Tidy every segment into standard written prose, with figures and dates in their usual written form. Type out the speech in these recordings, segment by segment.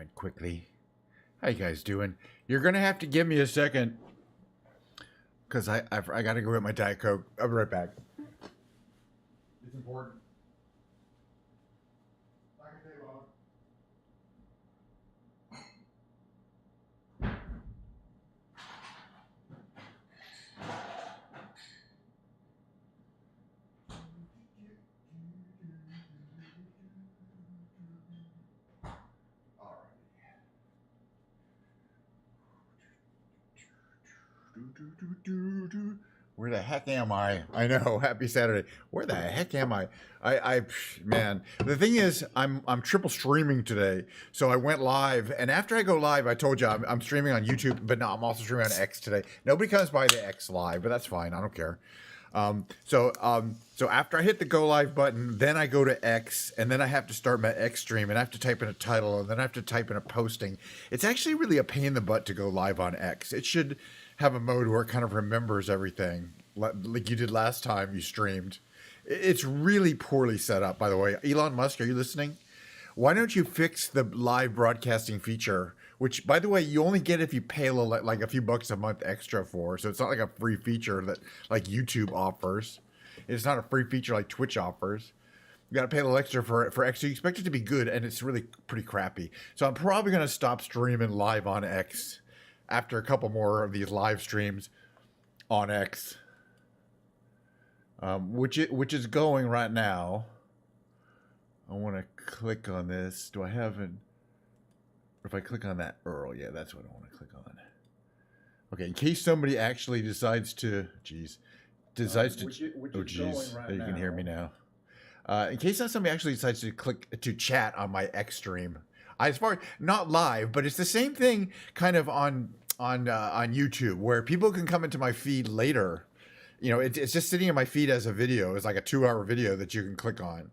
went quickly. How you guys doing? You're gonna have to give me a second, cause I gotta go get my Diet Coke. I'll be right back. It's important. I can take long. Where the heck am I? I know. Happy Saturday. Where the heck am I? Man. The thing is, I'm triple streaming today. So I went live, and after I go live, I told you I'm streaming on YouTube, but no, I'm also streaming on X today. Nobody comes by the X live, but that's fine. I don't care. So after I hit the go live button, then I go to X, and then I have to start my X stream, and I have to type in a title, and then I have to type in a posting. It's actually really a pain in the butt to go live on X. It should have a mode where it kind of remembers everything, like you did last time you streamed. It's really poorly set up, by the way. Elon Musk, are you listening? Why don't you fix the live broadcasting feature, which, by the way, you only get if you pay like a few bucks a month extra for. So it's not like a free feature that like YouTube offers. It's not a free feature like Twitch offers. You got to pay a little extra for X. So you expect it to be good, and it's really pretty crappy. So I'm probably going to stop streaming live on X after a couple more of these live streams on X, which is going right now. I want to click on this. Do I have an? If I click on that URL, yeah, that's what I want to click on. Okay, in case somebody actually decides to, decides to, oh geez, right you can hear me now. In case somebody actually decides to click to chat on my X stream, as far not live, but it's the same thing kind of on YouTube, where people can come into my feed later. You know, it's just sitting in my feed as a video. It's like a 2-hour video that you can click on.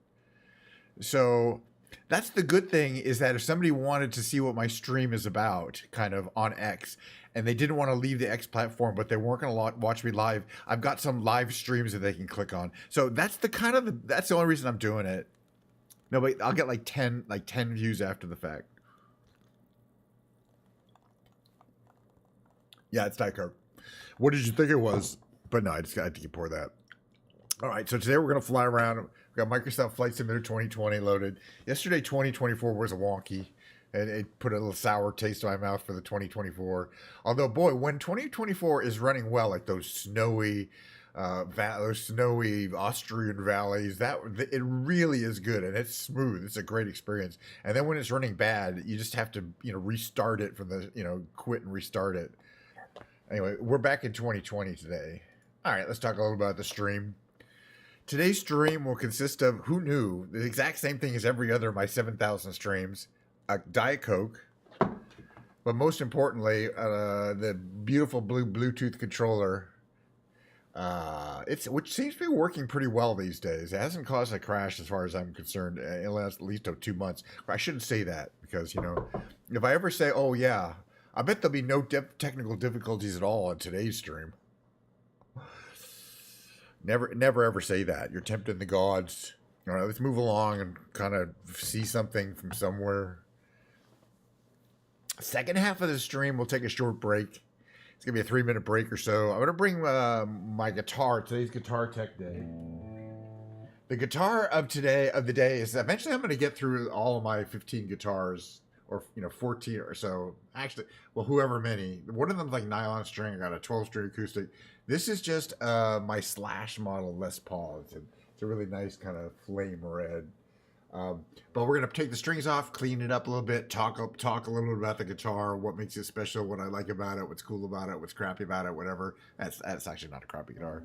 So that's the good thing, is that if somebody wanted to see what my stream is about, kind of on X, and they didn't want to leave the X platform, but they weren't going to watch me live, I've got some live streams that they can click on. So that's that's the only reason I'm doing it. No, but I'll get like 10 views after the fact. Yeah, it's Diet Coke. What did you think it was? But no, I just got to pour that. All right, so today we're going to fly around. We got Microsoft Flight Simulator 2020 loaded. Yesterday, 2024 was a wonky, and it put a little sour taste in my mouth for the 2024. Although, boy, when 2024 is running well, like those snowy Austrian valleys, it really is good, and it's smooth. It's a great experience. And then when it's running bad, you just have to restart it from the quit and restart it. Anyway, we're back in 2020 today. All right, let's talk a little about the stream. Today's stream will consist of, who knew, the exact same thing as every other of my 7,000 streams, a Diet Coke, but most importantly, the beautiful blue Bluetooth controller, which seems to be working pretty well these days. It hasn't caused a crash as far as I'm concerned in the last at least 2 months. I shouldn't say that, because, if I ever say, oh yeah, I bet there'll be no technical difficulties at all on today's stream. Never ever say that. You're tempting the gods. All right, let's move along and kind of see something from somewhere. Second half of the stream, we'll take a short break. It's going to be a 3-minute break or so. I'm going to bring my guitar. Today's Guitar Tech Day. The guitar of the day is, eventually I'm going to get through all of my 15 guitars, or 14 or so. Actually, well, whoever many. One of them's like nylon string. I got a 12-string acoustic. This is just my Slash model Les Paul. It's a really nice kind of flame red. But we're gonna take the strings off, clean it up a little bit, talk a little bit about the guitar, what makes it special, what I like about it, what's cool about it, what's crappy about it, whatever. That's actually not a crappy guitar.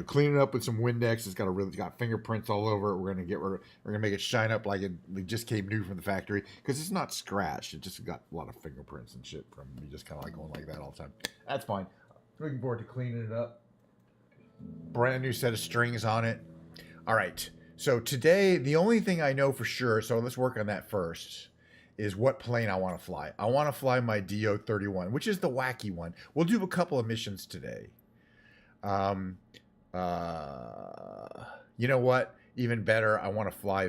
Clean it up with some Windex. It's got fingerprints all over it. We're gonna make it shine up like it just came new from the factory, because it's not scratched. It just got a lot of fingerprints and shit from me just kind of like going like that all the time. That's fine. Looking forward to cleaning it up. Brand new set of strings on it. All right. So today, the only thing I know for sure, so let's work on that first, is what plane I want to fly. I want to fly my Do-31, which is the wacky one. We'll do a couple of missions today. You know what? Even better, I want to fly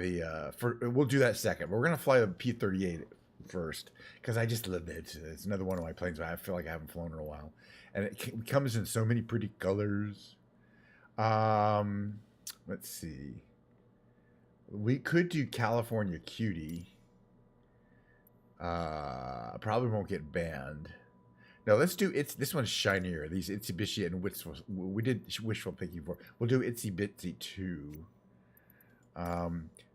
we'll do that second. We're going to fly the P-38. first because I just love it. It's another one of my planes I feel like I haven't flown in a while, and it comes in so many pretty colors. Let's see. We could do California Cutie. Probably won't get banned. No, let's do this one's shinier. These Itsy Bitsy and wishful. We did wishful thinking for. We'll do Itsy Bitsy 2.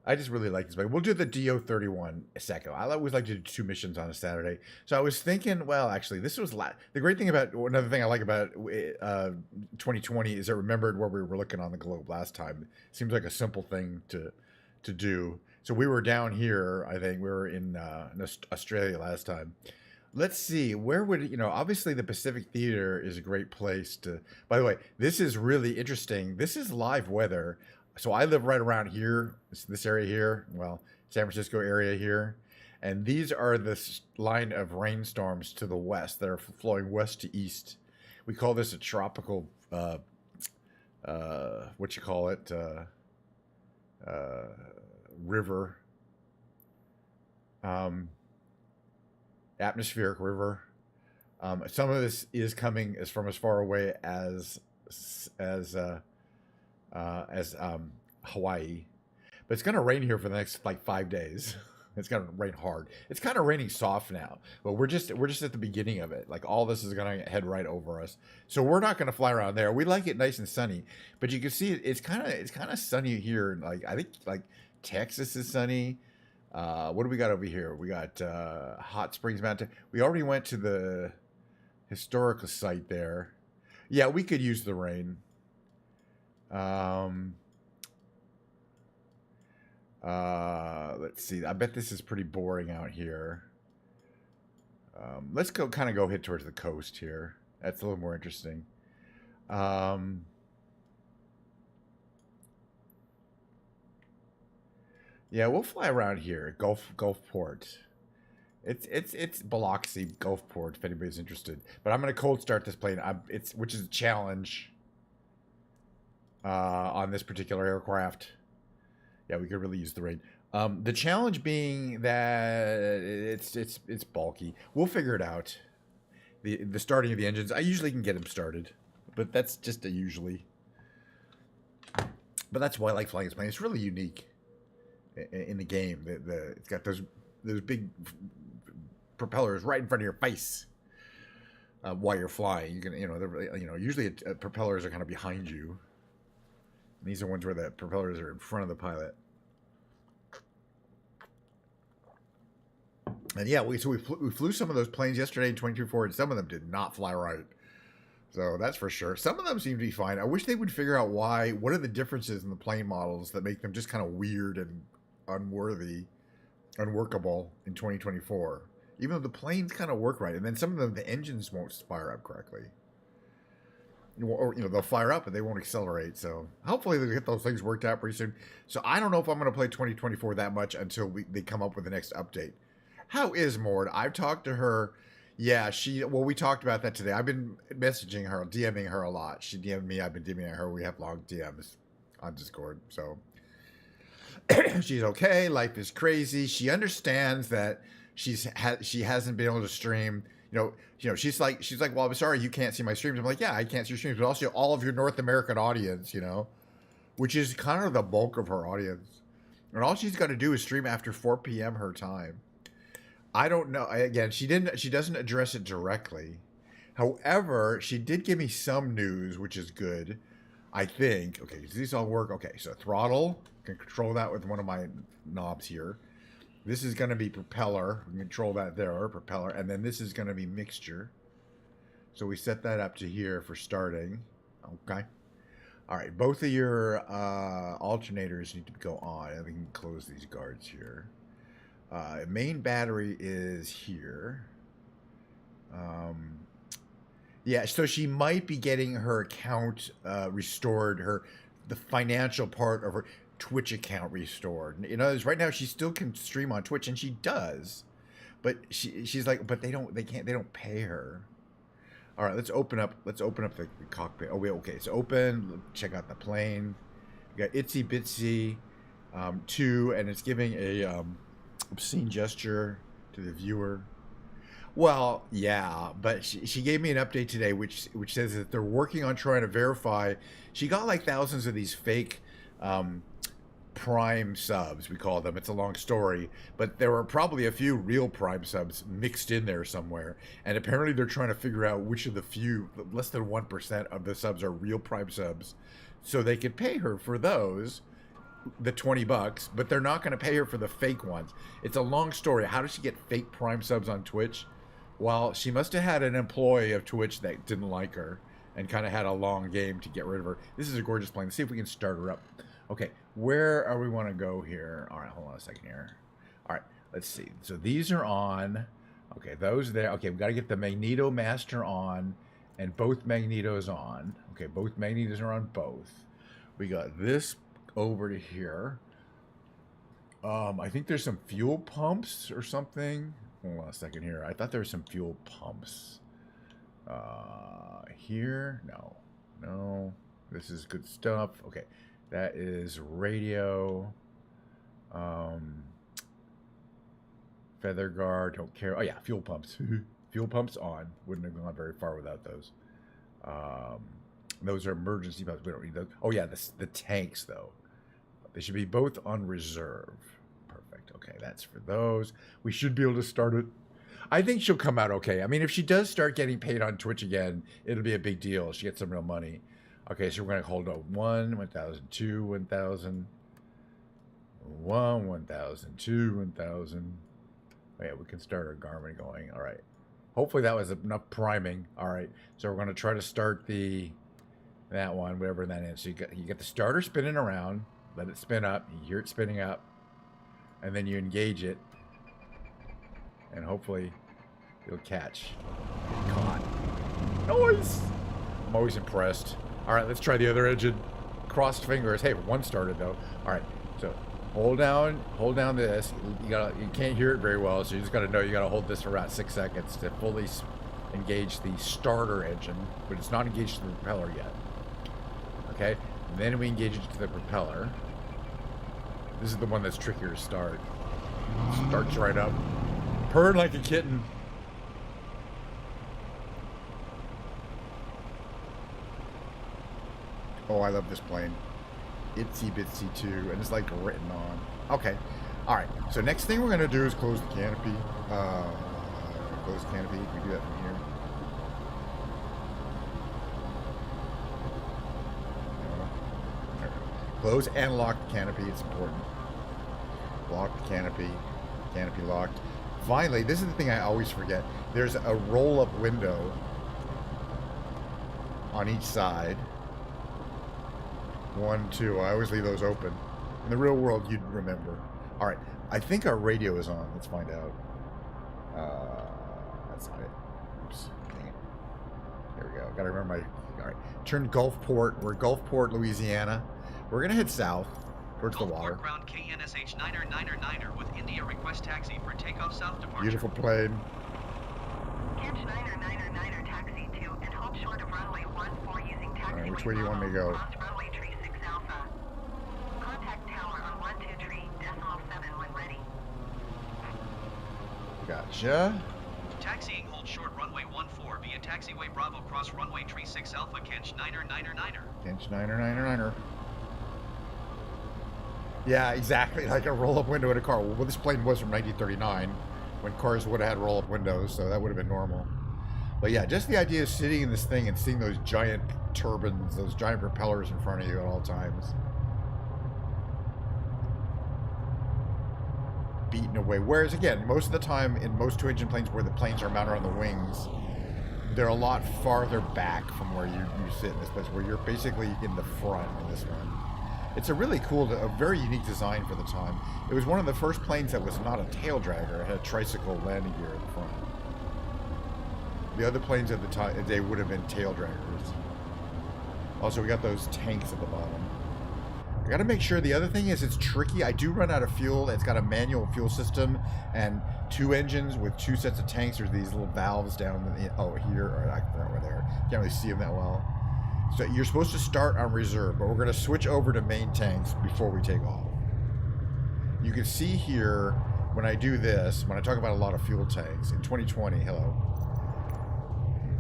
I just really like this plane. We'll do the Do-31 Secco. I always like to do 2 missions on a Saturday. So I was thinking, well, actually, this was the great thing about another thing I like about 2020 is it remembered where we were looking on the globe last time. It seems like a simple thing to do. So we were down here. I think we were in Australia last time. Let's see, where would, obviously the Pacific Theater is a great place to, by the way, this is really interesting. This is live weather. So I live right around here, this area here, well, San Francisco area here. And these are this line of rainstorms to the west that are flowing west to east. We call this a tropical, river. Atmospheric river. Some of this is coming from as far away as Hawaii, but it's going to rain here for the next like 5 days. It's going to rain hard. It's kind of raining soft now, but we're just at the beginning of it. Like all this is going to head right over us, so we're not going to fly around there. We like it nice and sunny, but you can see it's kind of sunny here. Like I think like Texas is sunny. What do we got over here? We got Hot Springs Mountain. We already went to the historical site there. Yeah, we could use the rain. Let's see. I bet this is pretty boring out here. Let's go hit towards the coast here. That's a little more interesting. Yeah, we'll fly around here. Gulfport. It's Biloxi, Gulfport, if anybody's interested. But I'm gonna cold start this plane. Which is a challenge on this particular aircraft. Yeah, we could really use the rain. The challenge being that it's bulky. We'll figure it out. The starting of the engines, I usually can get them started, but that's just a usually. But that's why I like flying this plane. It's really unique in the game. It's got those big propellers right in front of your face while you're flying. You can usually propellers are kind of behind you. And these are ones where the propellers are in front of the pilot. And yeah, we flew some of those planes yesterday in 22.4, and some of them did not fly right. So that's for sure. Some of them seem to be fine. I wish they would figure out what are the differences in the plane models that make them just kind of weird and unworkable in 2024. Even though the planes kind of work right, and then some of them the engines won't fire up correctly. Or they'll fire up and they won't accelerate. So hopefully they'll get those things worked out pretty soon. So I don't know if I'm going to play 2024 that much until they come up with the next update. How is Mord? I've talked to her. Yeah, we talked about that today. I've been messaging her, DMing her a lot. She DM'd me. I've been DMing her. We have long DMs on Discord. So she's okay. Life is crazy. She understands that she hasn't been able to stream. She's like, well, I'm sorry you can't see my streams. I'm like, yeah, I can't see your streams, but also all of your North American audience, which is kind of the bulk of her audience. And all she's got to do is stream after 4 p.m. her time. I don't know. Again, she doesn't address it directly. However, she did give me some news, which is good. I think. Okay, does these all work? Okay, so throttle, can control that with one of my knobs here. This is going to be propeller. We can control that there, propeller. And then this is going to be mixture. So we set that up to here for starting. Okay. All right, both of your alternators need to go on. And we can close these guards here. Main battery is here. Yeah, so she might be getting her account restored, the financial part of her Twitch account restored. Right now she still can stream on Twitch, and she does, but she's like, but they don't pay her. All right, let's open up the cockpit. Oh wait, okay, it's open. Check out the plane. We got Itsy Bitsy 2, and it's giving a obscene gesture to the viewer. Well, yeah, but she gave me an update today, which says that they're working on trying to verify. She got like thousands of these fake Prime subs, we call them. It's a long story, but there were probably a few real Prime subs mixed in there somewhere. And apparently they're trying to figure out which of the few, less than 1% of the subs are real Prime subs, so they could pay her for those, the $20, but they're not going to pay her for the fake ones. It's a long story. How does she get fake Prime subs on Twitch? Well, she must have had an employee of Twitch that didn't like her and kind of had a long game to get rid of her. This is a gorgeous plane. Let's see if we can start her up. Okay, where are we want to go here? All right, hold on a second here. All right, let's see. So these are on. Okay, those there. Okay, we've got to get the magneto master on and both magnetos on. Okay, both magnetos are on both. We got this over to here. I think there's some fuel pumps or something. Hold on a second here. I thought there were some fuel pumps. Here? No. This is good stuff. Okay. That is radio. Feather guard. Don't care. Oh, yeah. Fuel pumps. Fuel pumps on. Wouldn't have gone very far without those. Those are emergency pumps. We don't need those. Oh, yeah. The tanks, though. They should be both on reserve. Okay, that's for those. We should be able to start it. I think she'll come out okay. I mean, if she does start getting paid on Twitch again, it'll be a big deal. She gets some real money. Okay, so we're going to hold up 1,000, 2, 1,000. 1,000, 2, 1,000. Oh, yeah, we can start our Garmin going. All right. Hopefully that was enough priming. All right, so we're going to try to start that one, whatever that is. So you get the starter spinning around. Let it spin up. You hear it spinning up. And then you engage it, and hopefully it'll catch. Get caught. Noise! I'm always impressed. All right, let's try the other engine. Crossed fingers. Hey, one started though. All right, so hold down this. You can't hear it very well, so you just got to know you got to hold this for about 6 seconds to fully engage the starter engine, but it's not engaged to the propeller yet. Okay, and then we engage it to the propeller. This is the one that's trickier to start. Starts right up. Purring like a kitten. Oh, I love this plane. Itsy bitsy too, and it's like written on. Okay. All right. So next thing we're gonna do is close the canopy. Close the canopy. We do that from here. Close and lock the canopy. It's important. Lock the canopy. Canopy locked. Finally, this is the thing I always forget. There's a roll-up window on each side. 1, 2. I always leave those open. In the real world, you'd remember. All right. I think our radio is on. Let's find out. That's not it. Oops. Dang it. There we go. Gotta remember my... All right. Turn Gulfport. We're Gulfport, Louisiana. We're going to head south towards the water. Ground KNSH 9er with India request taxi for takeoff south departure. Beautiful plane. Catch 9er taxi to and hold short of runway 14 using taxi. All right, which way do you want me to go? Cross runway 36 Alpha. Contact tower on 123.7 when ready. Gotcha. Taxiing hold short runway 14 via taxiway Bravo cross runway 36 Alpha. Catch 9er. Catch 9er. Yeah, exactly, like a roll-up window in a car. Well, this plane was from 1939, when cars would have had roll-up windows, so that would have been normal. But yeah, just the idea of sitting in this thing and seeing those giant turbines, those giant propellers in front of you at all times. Beaten away. Whereas, again, most of the time, in most two-engine planes where the planes are mounted on the wings, they're a lot farther back from where you sit in this place, where you're basically in the front in this one. It's a really cool, a very unique design for the time. It was one of the first planes that was not a tail dragger. It had a tricycle landing gear at the front. The other planes at the time, they would have been tail draggers. Also, we got those tanks at the bottom. I gotta make sure, the other thing is it's tricky. I do run out of fuel. It's got a manual fuel system and 2 engines with 2 sets of tanks. There's these little valves down here, or over there. Can't really see them that well. So you're supposed to start on reserve, but we're going to switch over to main tanks before we take off. You can see here when I do this, when I talk about a lot of fuel tanks in 2020, hello,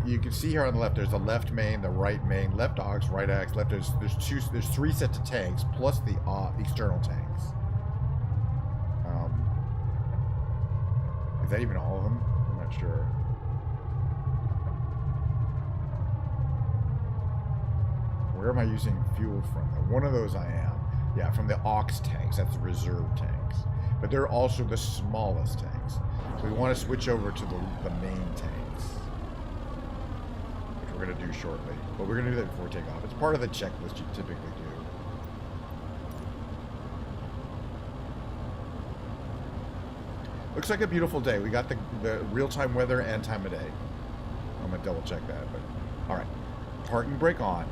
you can see here on the left, there's the left main, the right main, left aux, right aux, left. There's three sets of tanks plus the external tanks. Is that even all of them? I'm not sure. Where am I using fuel from? One of those I am. Yeah, from the aux tanks. That's the reserve tanks. But they're also the smallest tanks. So we want to switch over to the main tanks, which we're going to do shortly. But we're going to do that before takeoff. It's part of the checklist you typically do. Looks like a beautiful day. We got the real-time weather and time of day. I'm going to double check that. But all right. Parking brake on.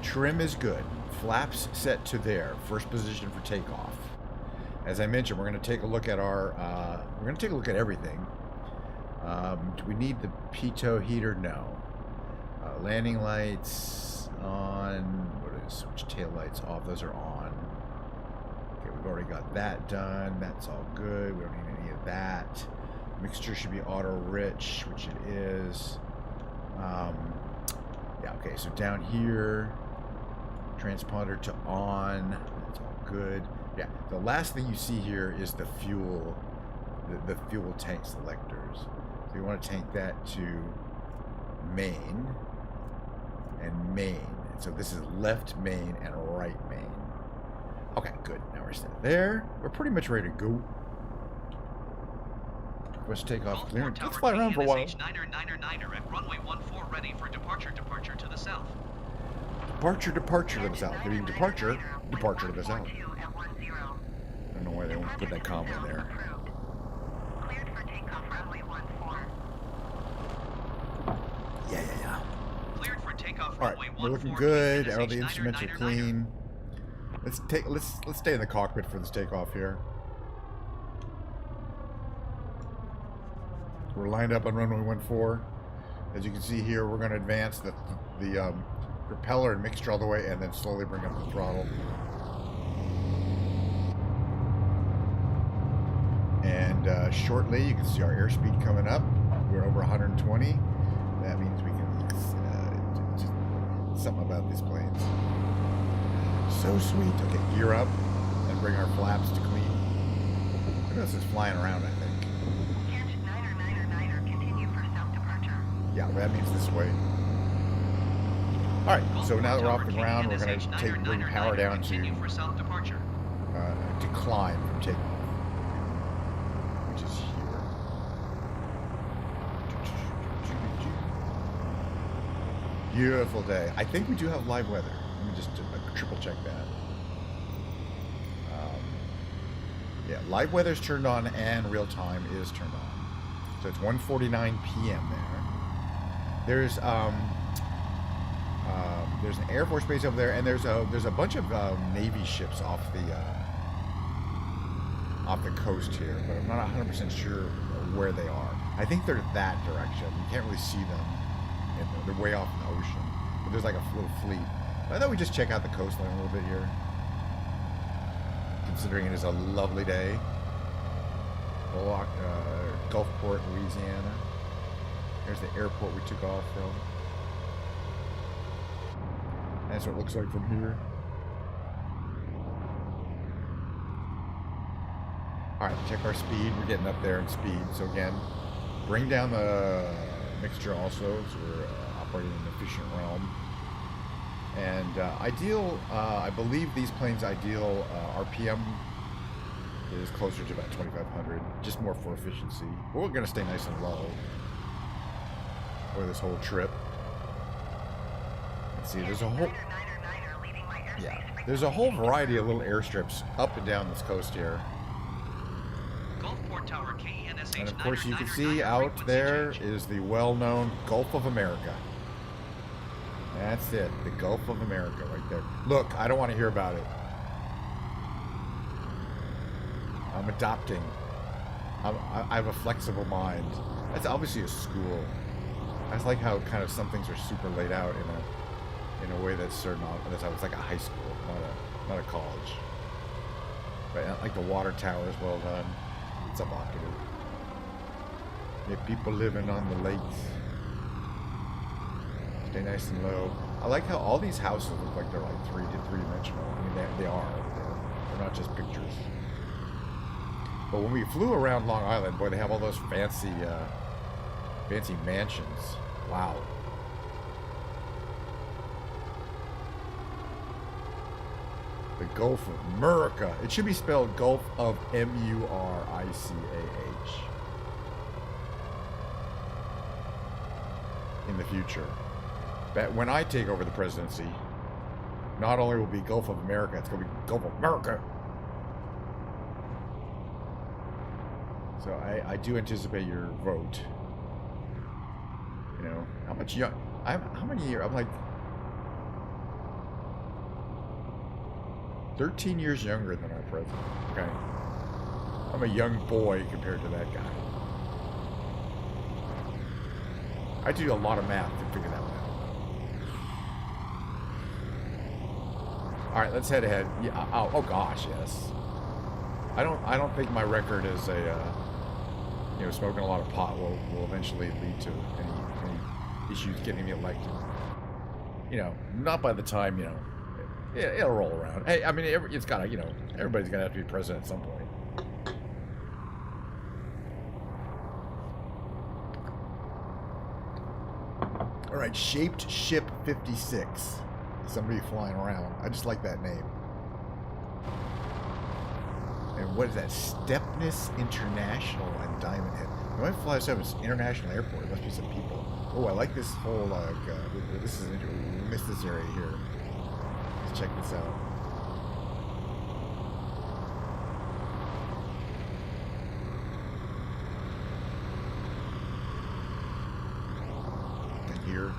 Trim is good. Flaps set to there. First position for takeoff. As I mentioned, we're going to take a look at we're going to take a look at everything. Do we need the pitot heater? No. Landing lights on. Switch tail lights off. Those are on. Okay, we've already got that done. That's all good. We don't need any of that. Mixture should be auto rich, which it is. Yeah, okay, so down here, transponder to on. That's all good. Yeah, the last thing you see here is the fuel, the fuel tank selectors. So you want to tank that to main and main. So this is left main and right main. Okay, good. Now we're set there. We're pretty much ready to go. Let's take off clearance. Let's fly around for a while. Niner at runway 14 ready for departure to the south. Departure to the south. I mean, departure to the south. I don't know why they won't put that comma in there. Cleared for takeoff runway 14. Yeah. Cleared for takeoff All right, runway 14. we're looking good. All the instruments are clean. Let's stay in the cockpit for this takeoff here. We're lined up on runway 14. As you can see here, we're going to advance the propeller and mixture all the way, and then slowly bring up the throttle. And shortly, you can see our airspeed coming up. We're over 120. That means we can just something about these planes. So sweet. Okay, gear up and bring our flaps to clean. Look at us just flying around, I think. Niner, continue for south departure. Yeah, that means this way. All right, so now that we're off the ground, we're going to bring power down to decline from takeoff, which is here. Beautiful day. I think we do have live weather. Let me just triple check that. Yeah, live weather's turned on and real time is turned on. So it's 1:49 p.m. there. There's an Air Force base over there, and there's a bunch of Navy ships off the coast here, but I'm not 100% sure where they are. I think they're that direction. You can't really see them. They're way off in the ocean, but there's like a little fleet. I thought we'd just check out the coastline a little bit here, considering it is a lovely day. Gulfport, Louisiana. There's the airport we took off from. That's what it looks like from here. Alright, check our speed. We're getting up there in speed. So again, bring down the mixture also, so we're operating in an efficient realm. And ideal, I believe these planes' ideal RPM is closer to about 2,500, just more for efficiency. But we're going to stay nice and low for this whole trip. Let's see, there's a whole variety of little airstrips up and down this coast here. Gulfport Tower KNSH. And of course, you can see out there is the well-known Gulf of America. That's it, the Gulf of America right there. Look, I don't want to hear about it. I'm adopting. I have a flexible mind. That's obviously a school. I just like how kind of some things are super laid out in a way that's certain. That's how it's like a high school, not a college. But not like the water tower is well done. It's evocative. You have people living on the lakes. Stay nice and low. I like how all these houses look like they're like three-dimensional. I mean, they are. They're not just pictures. But when we flew around Long Island, boy, they have all those fancy mansions. Wow. The Gulf of Murica. It should be spelled Gulf of M-U-R-I-C-A-H. In the future. But when I take over the presidency, not only will it be Gulf of America, it's going to be Gulf of America. So I do anticipate your vote. You know, how much young? How many years? I'm like 13 years younger than our president. Okay, I'm a young boy compared to that guy. I do a lot of math to figure that one out. All right, let's head ahead. Yeah. Oh gosh, yes. I don't think my record as a smoking a lot of pot will eventually lead to any issues getting me elected. You know, not by the time, you know, it'll roll around. Hey, I mean, it's gotta, you know, everybody's gonna have to be president at some point. All right, Shaped Ship 56. Somebody flying around. I just like that name. And what is that? Stepness International and Diamond Head. When I fly so it's international airport, there must be some people. Oh, I like this whole this is interesting. We missed this area here. Let's check this out. And here.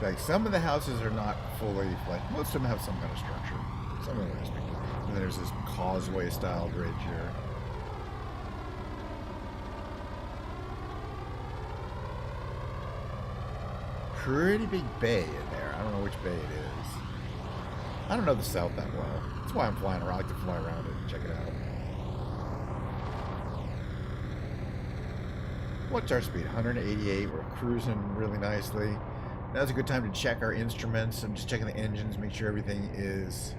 Like some of the houses are not fully like most of them have some kind of structure. Some of them are just big. And then there's this causeway style bridge here. Pretty big bay in there. I don't know which bay it is. I don't know the South that well. That's why I'm flying around. I like to fly around it and check it out. What's our speed? 188. We're cruising really nicely. Now's a good time to check our instruments. I'm just checking the engines, make sure everything is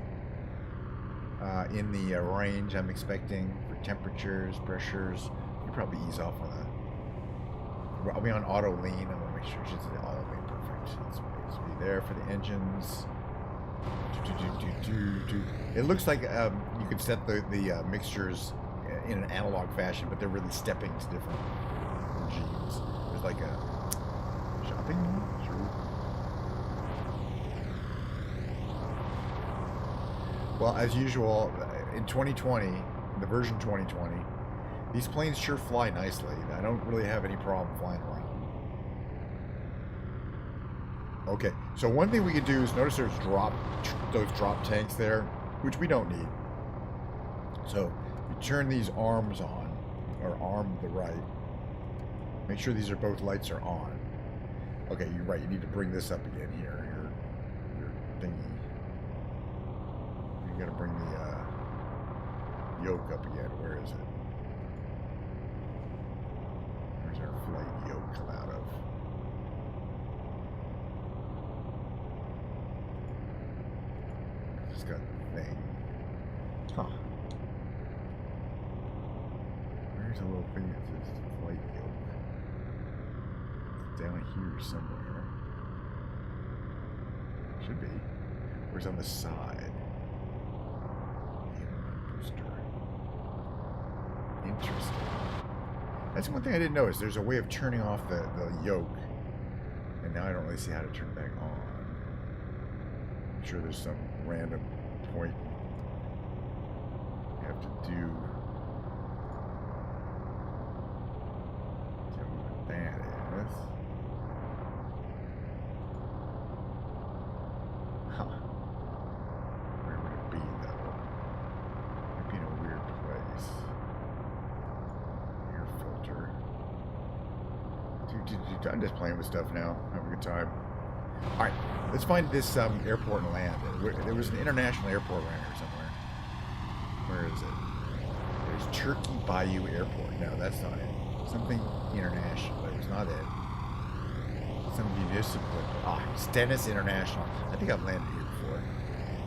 in the range I'm expecting for temperatures, pressures. You probably ease off on that. I'll be on auto lean. I want to make sure she's in auto lean. Perfect. Let's be there for the engines. It looks like you could set the mixtures in an analog fashion, but they're really stepping to different regimes. There's like a shopping. Well, as usual, in 2020, the version 2020, these planes sure fly nicely. I don't really have any problem flying around. Okay, so one thing we could do is notice there's those drop tanks there, which we don't need. So you turn these arms on, or arm to the right. Make sure these are both lights are on. Okay, you're right. You need to bring this up again here. Your thingy. You gotta bring the yoke up again. Where is it? Where's our flight yoke come out of? Just got the thing. Huh. Where's a little thing that says flight yoke? It's down here somewhere. Should be. Where's on the side? Interesting. That's one thing I didn't notice. There's a way of turning off the yoke, and now I don't really see how to turn it back on. I'm sure there's some random point you have to do. Tell me what that is. Huh. Where would it be, though? Might be in a weird place. Air filter. I'm just playing with stuff now, having a good time. All right, let's find this airport and land. There was an international airport around here somewhere. Where is it? There's Turkey Bayou Airport. No, that's not it. Something international, but it was not it. Some municipal. Stennis International. I think I've landed here before.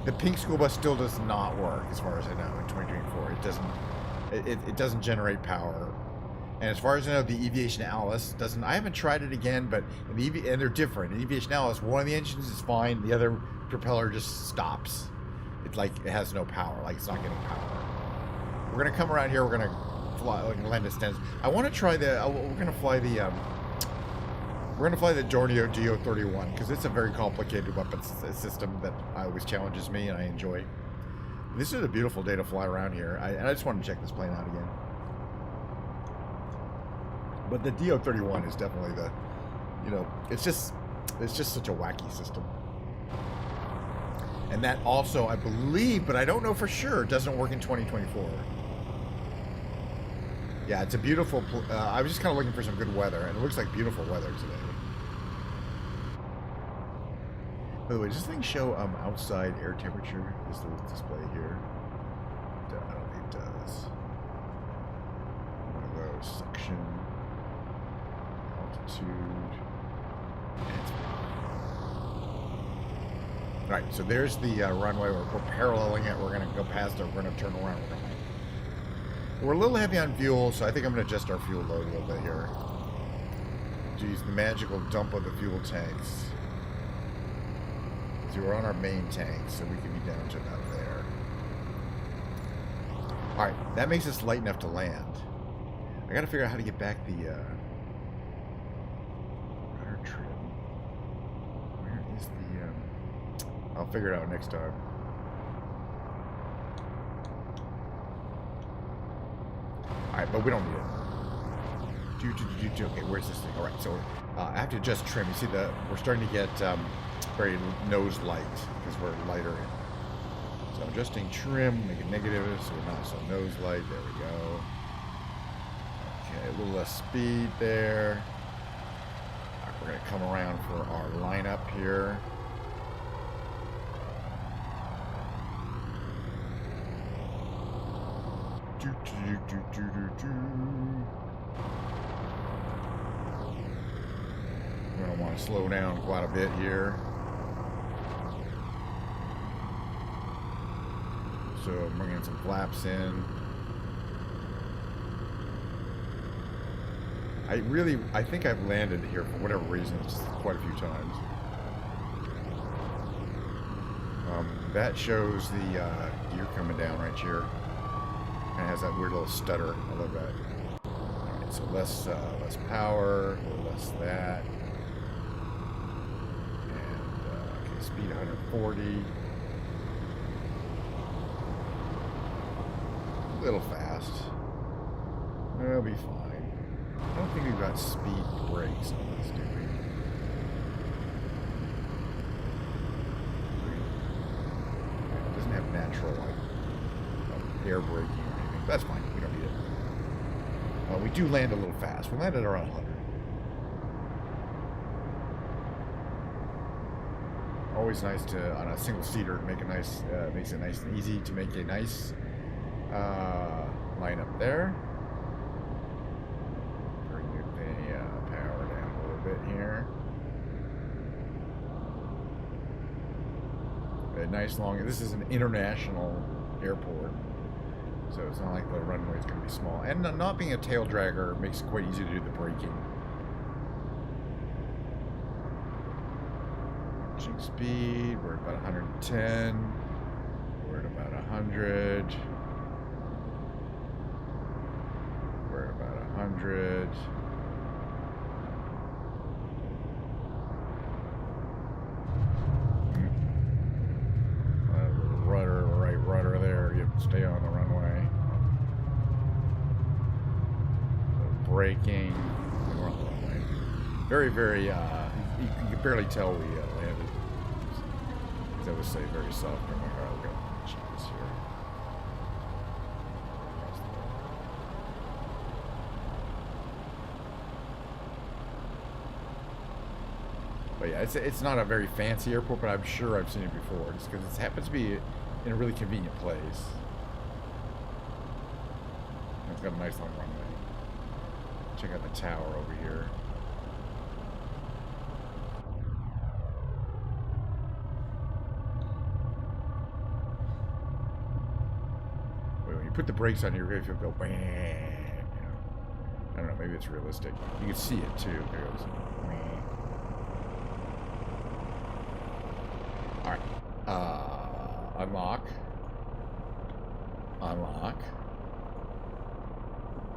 The pink school bus still does not work, as far as I know, in 2024. It doesn't. It doesn't generate power. And as far as I know, the Aviation Alice doesn't. I haven't tried it again, but and they're different. In Aviation Alice, one of the engines is fine, the other propeller just stops. It's like it has no power, like it's not getting power. We're gonna come around here. We're gonna fly, like land at Stennis. I want to try the. We're gonna fly the. We're gonna fly the Dornier Do-31 because it's a very complicated weapons system that always challenges me and I enjoy. This is a beautiful day to fly around here. And I just want to check this plane out again. But the Do-31 is definitely the, it's just such a wacky system. And that also, I believe, but I don't know for sure, doesn't work in 2024. Yeah, it's a beautiful, I was just kind of looking for some good weather, and it looks like beautiful weather today. By the way, does this thing show outside air temperature? This little display here. I don't think it does. One of those suction. Altitude. Alright, so there's the runway. We're paralleling it. We're going to go past it. We're going to turn around. We're a little heavy on fuel, so I think I'm going to adjust our fuel load a little bit here. To use the magical dump of the fuel tanks. So we're on our main tank, so we can be down to about there. Alright, that makes us light enough to land. I got to figure out how to get back the rudder trim. Where is the... I'll figure it out next time. Alright, but we don't need it. Okay, where's this thing? Alright, so I have to adjust trim. You see, we're starting to get very nose light because we're lighter. So adjusting trim, make it negative so we're not so nose light. There we go. Okay, a little less speed there. Alright, we're going to come around for our lineup here. We're going to want to slow down quite a bit here. So I'm bringing some flaps in. I think I've landed here for whatever reason quite a few times. That shows the gear coming down right here. And it has that weird little stutter. I love that. Alright, so less power, a little less that. And okay, speed 140. A little fast. It'll be fine. I don't think we've got speed brakes on this, do we? It doesn't have natural air braking or anything. That's fine. We don't need it. We do land a little fast. We landed around 100. Always nice to, on a single seater, make a nice, makes it nice and easy to make a nice line up there. Bring the power down a little bit here. A nice long. This is an international airport, so it's not like the runway is going to be small. And not being a tail dragger makes it quite easy to do the braking. Watching speed. We're at about 110. We're at about 100. We're at about 100. A little rudder, right rudder there. You have to stay on the runway. Braking. We're on the runway. Very, very, you can barely tell we landed. As I would say, very soft. Oh my God, we've got cheese here. But yeah, it's not a very fancy airport, but I'm sure I've seen it before. Just because it happens to be in a really convenient place. It's got a nice long runway. Check out the tower over here. Wait, when you put the brakes on, you're going to feel go bang. You know? I don't know, maybe it's realistic. You can see it too. There it goes. Alright. Unlock. Unlock.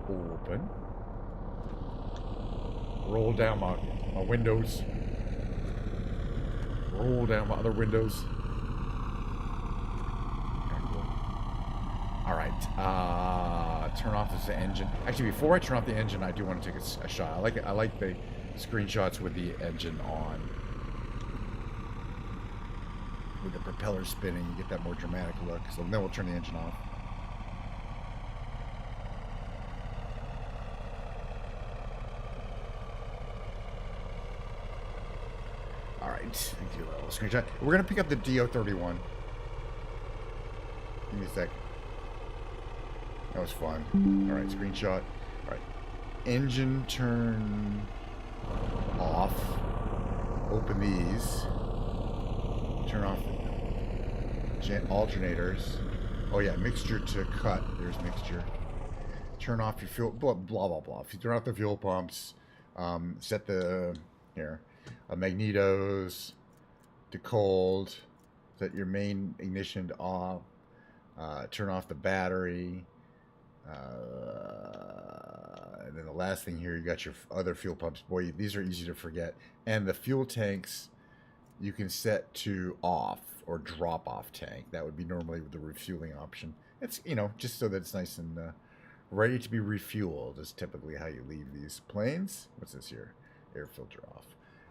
Open. Roll down my windows. Roll down my other windows. Okay, cool. Alright. Turn off this engine. Actually, before I turn off the engine, I do want to take a shot. I like the screenshots with the engine on. With the propeller spinning, you get that more dramatic look. So then we'll turn the engine off. Alright, do a little screenshot. We're going to pick up the Do-31. Give me a sec. That was fun. Alright, screenshot. Alright. Engine turn off. Open these. Turn off the alternators. Oh yeah, mixture to cut. There's mixture. Turn off your fuel, blah, blah, blah, blah. If you turn off the fuel pumps, set the, here, magnetos to cold, set your main ignition to off, turn off the battery, and then the last thing here, you got your other fuel pumps. Boy, these are easy to forget. And the fuel tanks, you can set to off or drop off tank. That would be normally the refueling option. It's, you know, just so that it's nice and ready to be refueled is typically how you leave these planes. What's this here? Air filter off.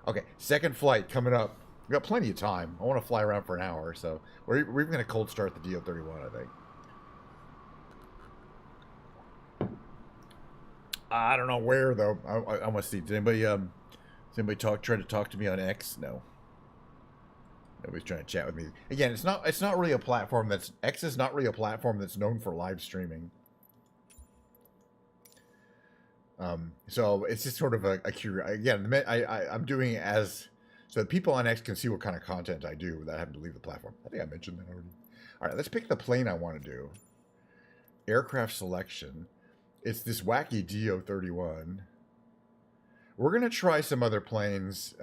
Okay, second flight coming up. We've got plenty of time. I want to fly around for an hour, so we're even going to cold start the Do-31, I think. I don't know where, though. I want to see. Does anybody try to talk to me on X? No. Nobody's trying to chat with me. Again, it's not really a platform that's... X is not really a platform that's known for live streaming. So it's just sort of a curiosity. Again, I'm doing it as... So that people on X can see what kind of content I do without having to leave the platform. I think I mentioned that already. All right, let's pick the plane I want to do. Aircraft selection. It's this wacky Do-31. We're going to try some other planes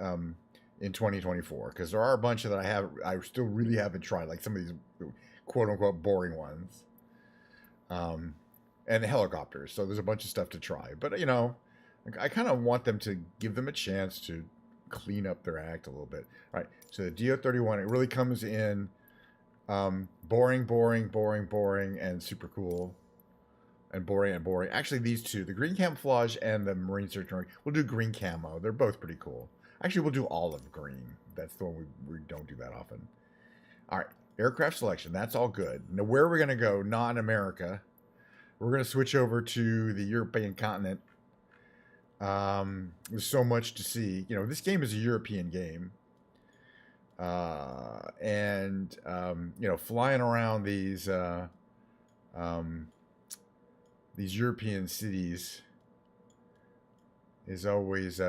in 2024 because there are a bunch that I still really haven't tried, like some of these quote-unquote boring ones. And helicopters. So there's a bunch of stuff to try. But, you know, I kind of want them to give them a chance to clean up their act a little bit. All right, so the Do-31, it really comes in boring, boring, boring, boring, and super cool. And boring and boring. Actually, these two, the green camouflage and the marine search and rescue, we'll do green camo. They're both pretty cool. Actually, we'll do olive green. That's the one we don't do that often. All right, aircraft selection. That's all good. Now, where are we going to go? Not in America. We're going to switch over to the European continent. There's so much to see. You know, this game is a European game. You know, flying around these European cities is always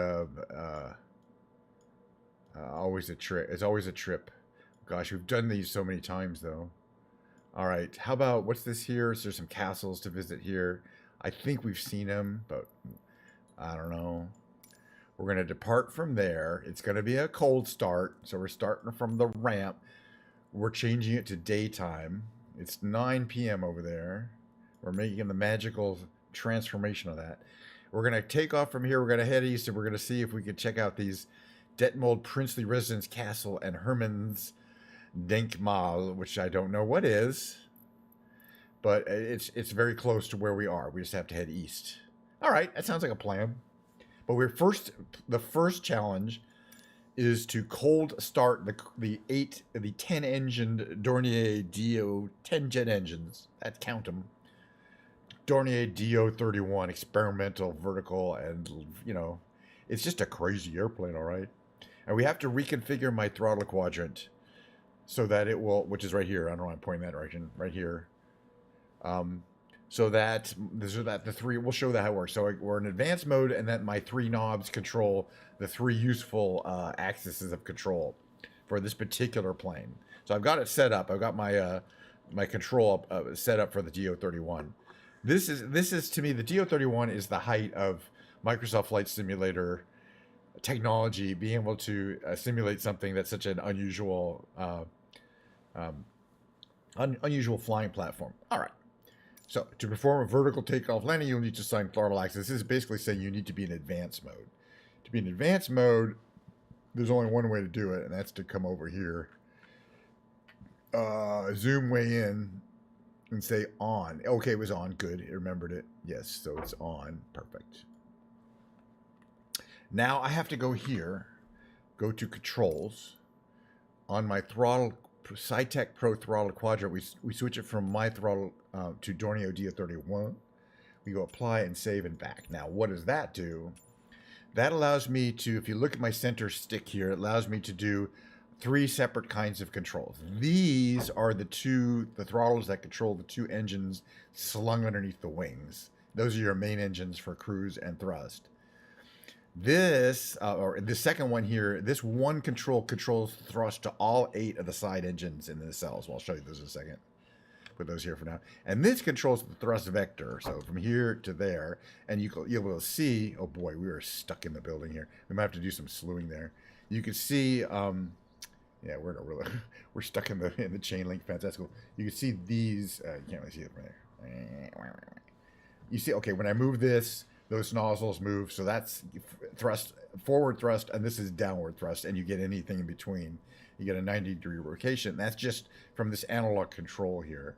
always a trip. It's always a trip. Gosh, we've done these so many times, though. All right, how about, what's this here? So there's some castles to visit here. I think we've seen them, but I don't know. We're going to depart from there. It's going to be a cold start, so we're starting from the ramp. We're changing it to daytime. It's 9 p.m. over there. We're making the magical transformation of that. We're going to take off from here. We're going to head east, and we're going to see if we can check out these Detmold Princely Residence Castle and Herman's Denkmal, which I don't know what is, but it's very close to where we are. We just have to head east. All right, that sounds like a plan. But the first challenge is to cold start the 10 engined Dornier Do 10 jet engines. That count them. Dornier Do-31 experimental vertical, and you know, it's just a crazy airplane, all right. And we have to reconfigure my throttle quadrant so that it will, which is right here. I don't know why I'm pointing that direction, right here. So that the three, we'll show that how it works. So we're in advanced mode, and then my 3 knobs control the 3 useful axes of control for this particular plane. So I've got it set up. I've got my my control set up for the Do-31. This is to me, the Do-31 is the height of Microsoft Flight Simulator technology, being able to simulate something that's such an unusual unusual flying platform. All right. So to perform a vertical takeoff landing, you'll need to assign throttle axis. This is basically saying you need to be in advanced mode. To be in advanced mode, there's only one way to do it, and that's to come over here, zoom way in, and say on. Okay, it was on. Good. It remembered it. Yes, so it's on. Perfect. Now I have to go here, go to controls. On my throttle, Cytec Pro throttle quadrant, we switch it from my throttle to Dornier Do-31. We go apply and save and back. Now, what does that do? That allows me to, if you look at my center stick here, it allows me to do 3 separate kinds of controls. These are the throttles that control the 2 engines slung underneath the wings. Those are your main engines for cruise and thrust. This, or the second one here, this one control controls thrust to all 8 of the side engines in the nacelles. Well, I'll show you those in a second. Put those here for now. And this controls the thrust vector. So from here to there, and you'll be able to see, oh boy, we are stuck in the building here. We might have to do some slewing there. You can see, yeah, we're stuck in the chain link fence. That's cool. You can see these, you can't really see it from there. You see, okay, when I move this, those nozzles move, so that's thrust, forward thrust, and this is downward thrust, and you get anything in between. You get a 90-degree rotation. That's just from this analog control here.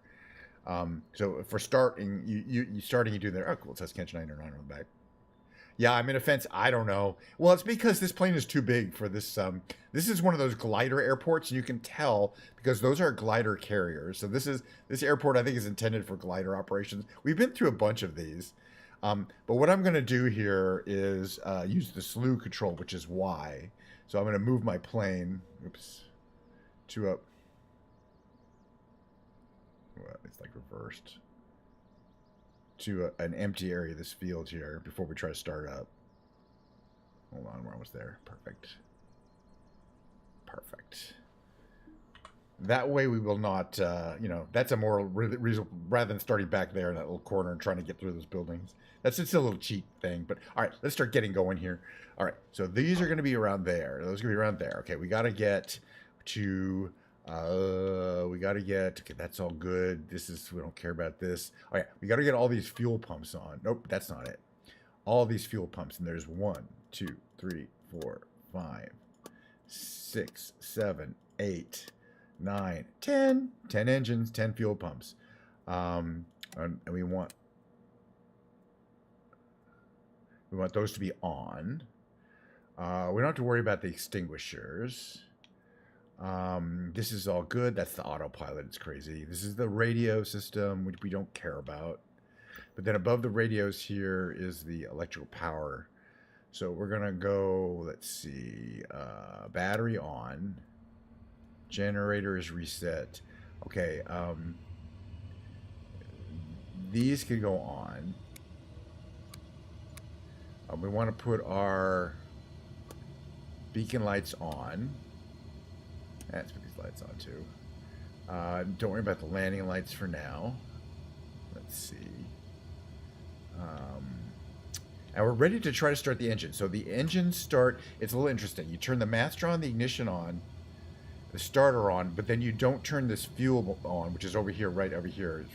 So for starting, you do there. Oh, cool. It says Kench 909 on the back. Yeah, I'm in a fence. I don't know. Well, it's because this plane is too big for this. This is one of those glider airports, and you can tell because those are glider carriers. So this airport, I think, is intended for glider operations. We've been through a bunch of these. But what I'm going to do here is use the slew control, which is Y. So I'm going to move my plane, to up. Well, it's like reversed. To an empty area of this field here before we try to start up. Hold on, we're almost there. Perfect. Perfect. That way we will not, you know, that's a more reasonable, rather than starting back there in that little corner and trying to get through those buildings. That's just a little cheat thing. But all right, let's start getting going here. All right, so these are going to be around there. Those are going to be around there. Okay, we got to get to, okay, that's all good. This is, we don't care about this. All right, we got to get all these fuel pumps on. Nope, that's not it. All these fuel pumps, and there's 1, 2, 3, 4, 5, 6, 7, 8, 9, 10 engines, 10 fuel pumps, and we want those to be on. We don't have to worry about the extinguishers. This is all good. That's the autopilot. It's crazy. This is the radio system, which we don't care about. But then above the radios here is the electrical power. So we're gonna go, let's see, battery on. Generator is reset. Okay, these can go on. We want to put our beacon lights on. Let's put these lights on too. Don't worry about the landing lights for now. Let's see. And we're ready to try to start the engine. So the engine start, it's a little interesting. You turn the master on, the ignition on, the starter on, but then you don't turn this fuel on, which is over here, right over here,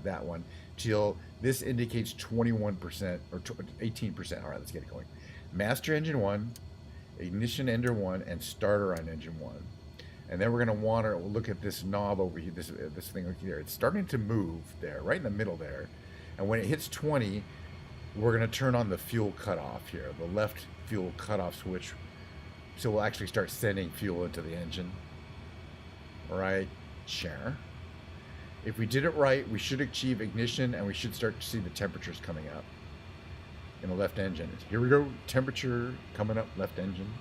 that one, till this indicates 21% or 18%. All right, let's get it going. Master engine 1, ignition ender 1, and starter on engine 1. And then we're going to want to look at this knob over here, this thing over here. It's starting to move there, right in the middle there. And when it hits 20, we're going to turn on the fuel cutoff here, the left fuel cutoff switch. So we'll actually start sending fuel into the engine. Right, share. If we did it right, we should achieve ignition, and we should start to see the temperatures coming up in the left engine. Here we go, temperature coming up, left engine.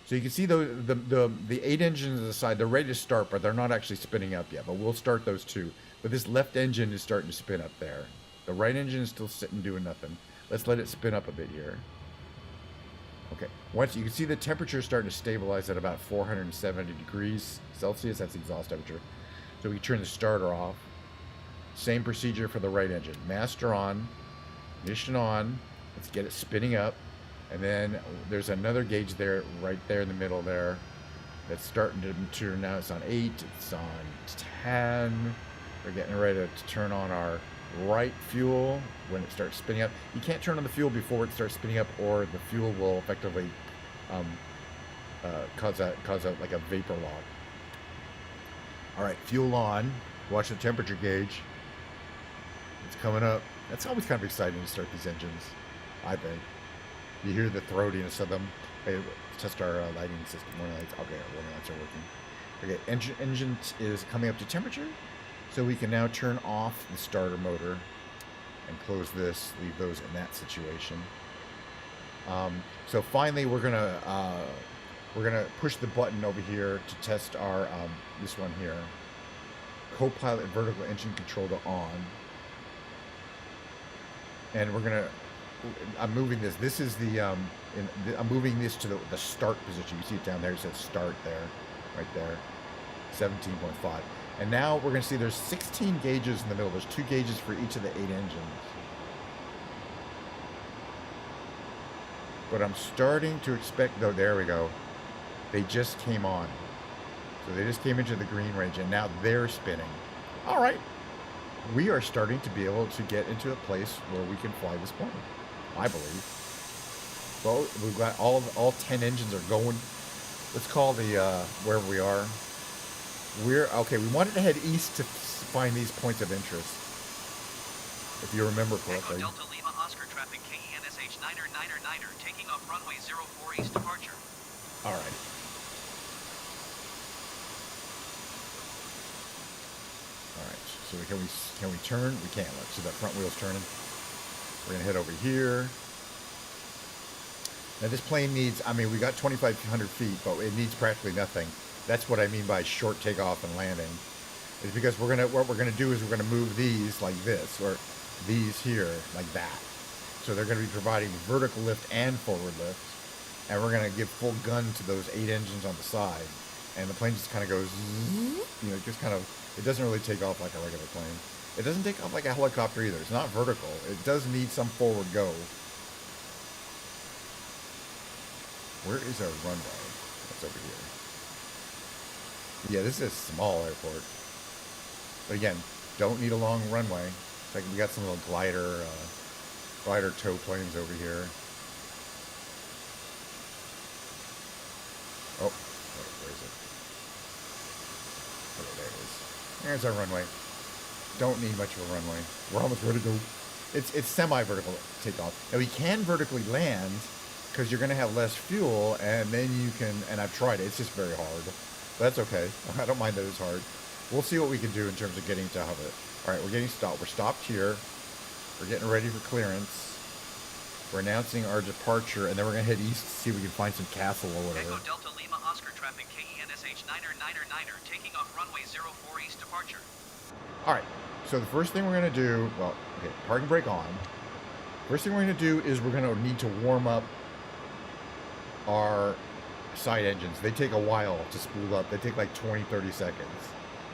So you can see the 8 engines on the side, they're ready to start, but they're not actually spinning up yet. But we'll start those too. But this left engine is starting to spin up there. The right engine is still sitting doing nothing. Let's let it spin up a bit here. Okay, once you can see the temperature is starting to stabilize at about 470 degrees Celsius. That's the exhaust temperature. So we turn the starter off. Same procedure for the right engine. Master on, ignition on. Let's get it spinning up. And then there's another gauge there, right there in the middle there. That's starting to turn. Now it's on 8. It's on 10. We're getting ready to turn on our right fuel when it starts spinning up. You can't turn on the fuel before it starts spinning up, or the fuel will effectively cause a like a vapor lock. All right, fuel on. Watch the temperature gauge. It's coming up. That's always kind of exciting to start these engines, I think. You hear the throatiness of them. Hey, test our lighting system. Warning lights. Okay, warning lights are working. Okay, engine is coming up to temperature. So we can now turn off the starter motor and close this, leave those in that situation. So finally, we're gonna push the button over here to test our this one here, Copilot vertical engine control to on, and we're gonna. I'm moving this. This is the I'm moving this to the start position. You see it down there. It says start there, right there, 17.5. And now we're going to see there's 16 gauges in the middle. There's 2 gauges for each of the 8 engines. But I'm starting to expect, though, there we go. They just came on. So they just came into the green range, and now they're spinning. All right. We are starting to be able to get into a place where we can fly this plane, I believe. Well, we've got all 10 engines are going. Let's call the, wherever we are. Okay, we wanted to head east to find these points of interest, if you remember correctly. Echo Delta Lima Oscar traffic KENSH 9er taking off runway 04 east departure. All right. All right. So can we turn? We can. Let's see that front wheel's turning. We're gonna head over here. Now this plane needs. I mean, we got 2,500 feet, but it needs practically nothing. That's what I mean by short takeoff and landing. Is because what we're gonna do is we're gonna move these like this, or these here like that. So they're gonna be providing vertical lift and forward lift, and we're gonna give full gun to those 8 engines on the side, and the plane just kind of goes, you know, just kind of. It doesn't really take off like a regular plane. It doesn't take off like a helicopter either. It's not vertical. It does need some forward go. Where is our runway? That's over here. Yeah, this is a small airport. But again, don't need a long runway. It's like we got some little glider tow planes over here. Oh, where is it? Okay, there it is. There's our runway. Don't need much of a runway. We're almost ready to go. It's semi-vertical takeoff. Now we can vertically land because you're going to have less fuel, and then you can. And I've tried it. It's just very hard. But that's okay. I don't mind that it's hard. We'll see what we can do in terms of getting to have it. All right, we're getting stopped. We're stopped here. We're getting ready for clearance. We're announcing our departure, and then we're going to head east to see if we can find some castle or whatever. Echo Delta Lima Oscar traffic KENSH 9er taking off runway 04 east departure. All right, so the first thing we're going to do, well, okay, parking brake on. First thing we're going to do is we're going to need to warm up our side engines. They take a while to spool up. They take like 20-30 seconds.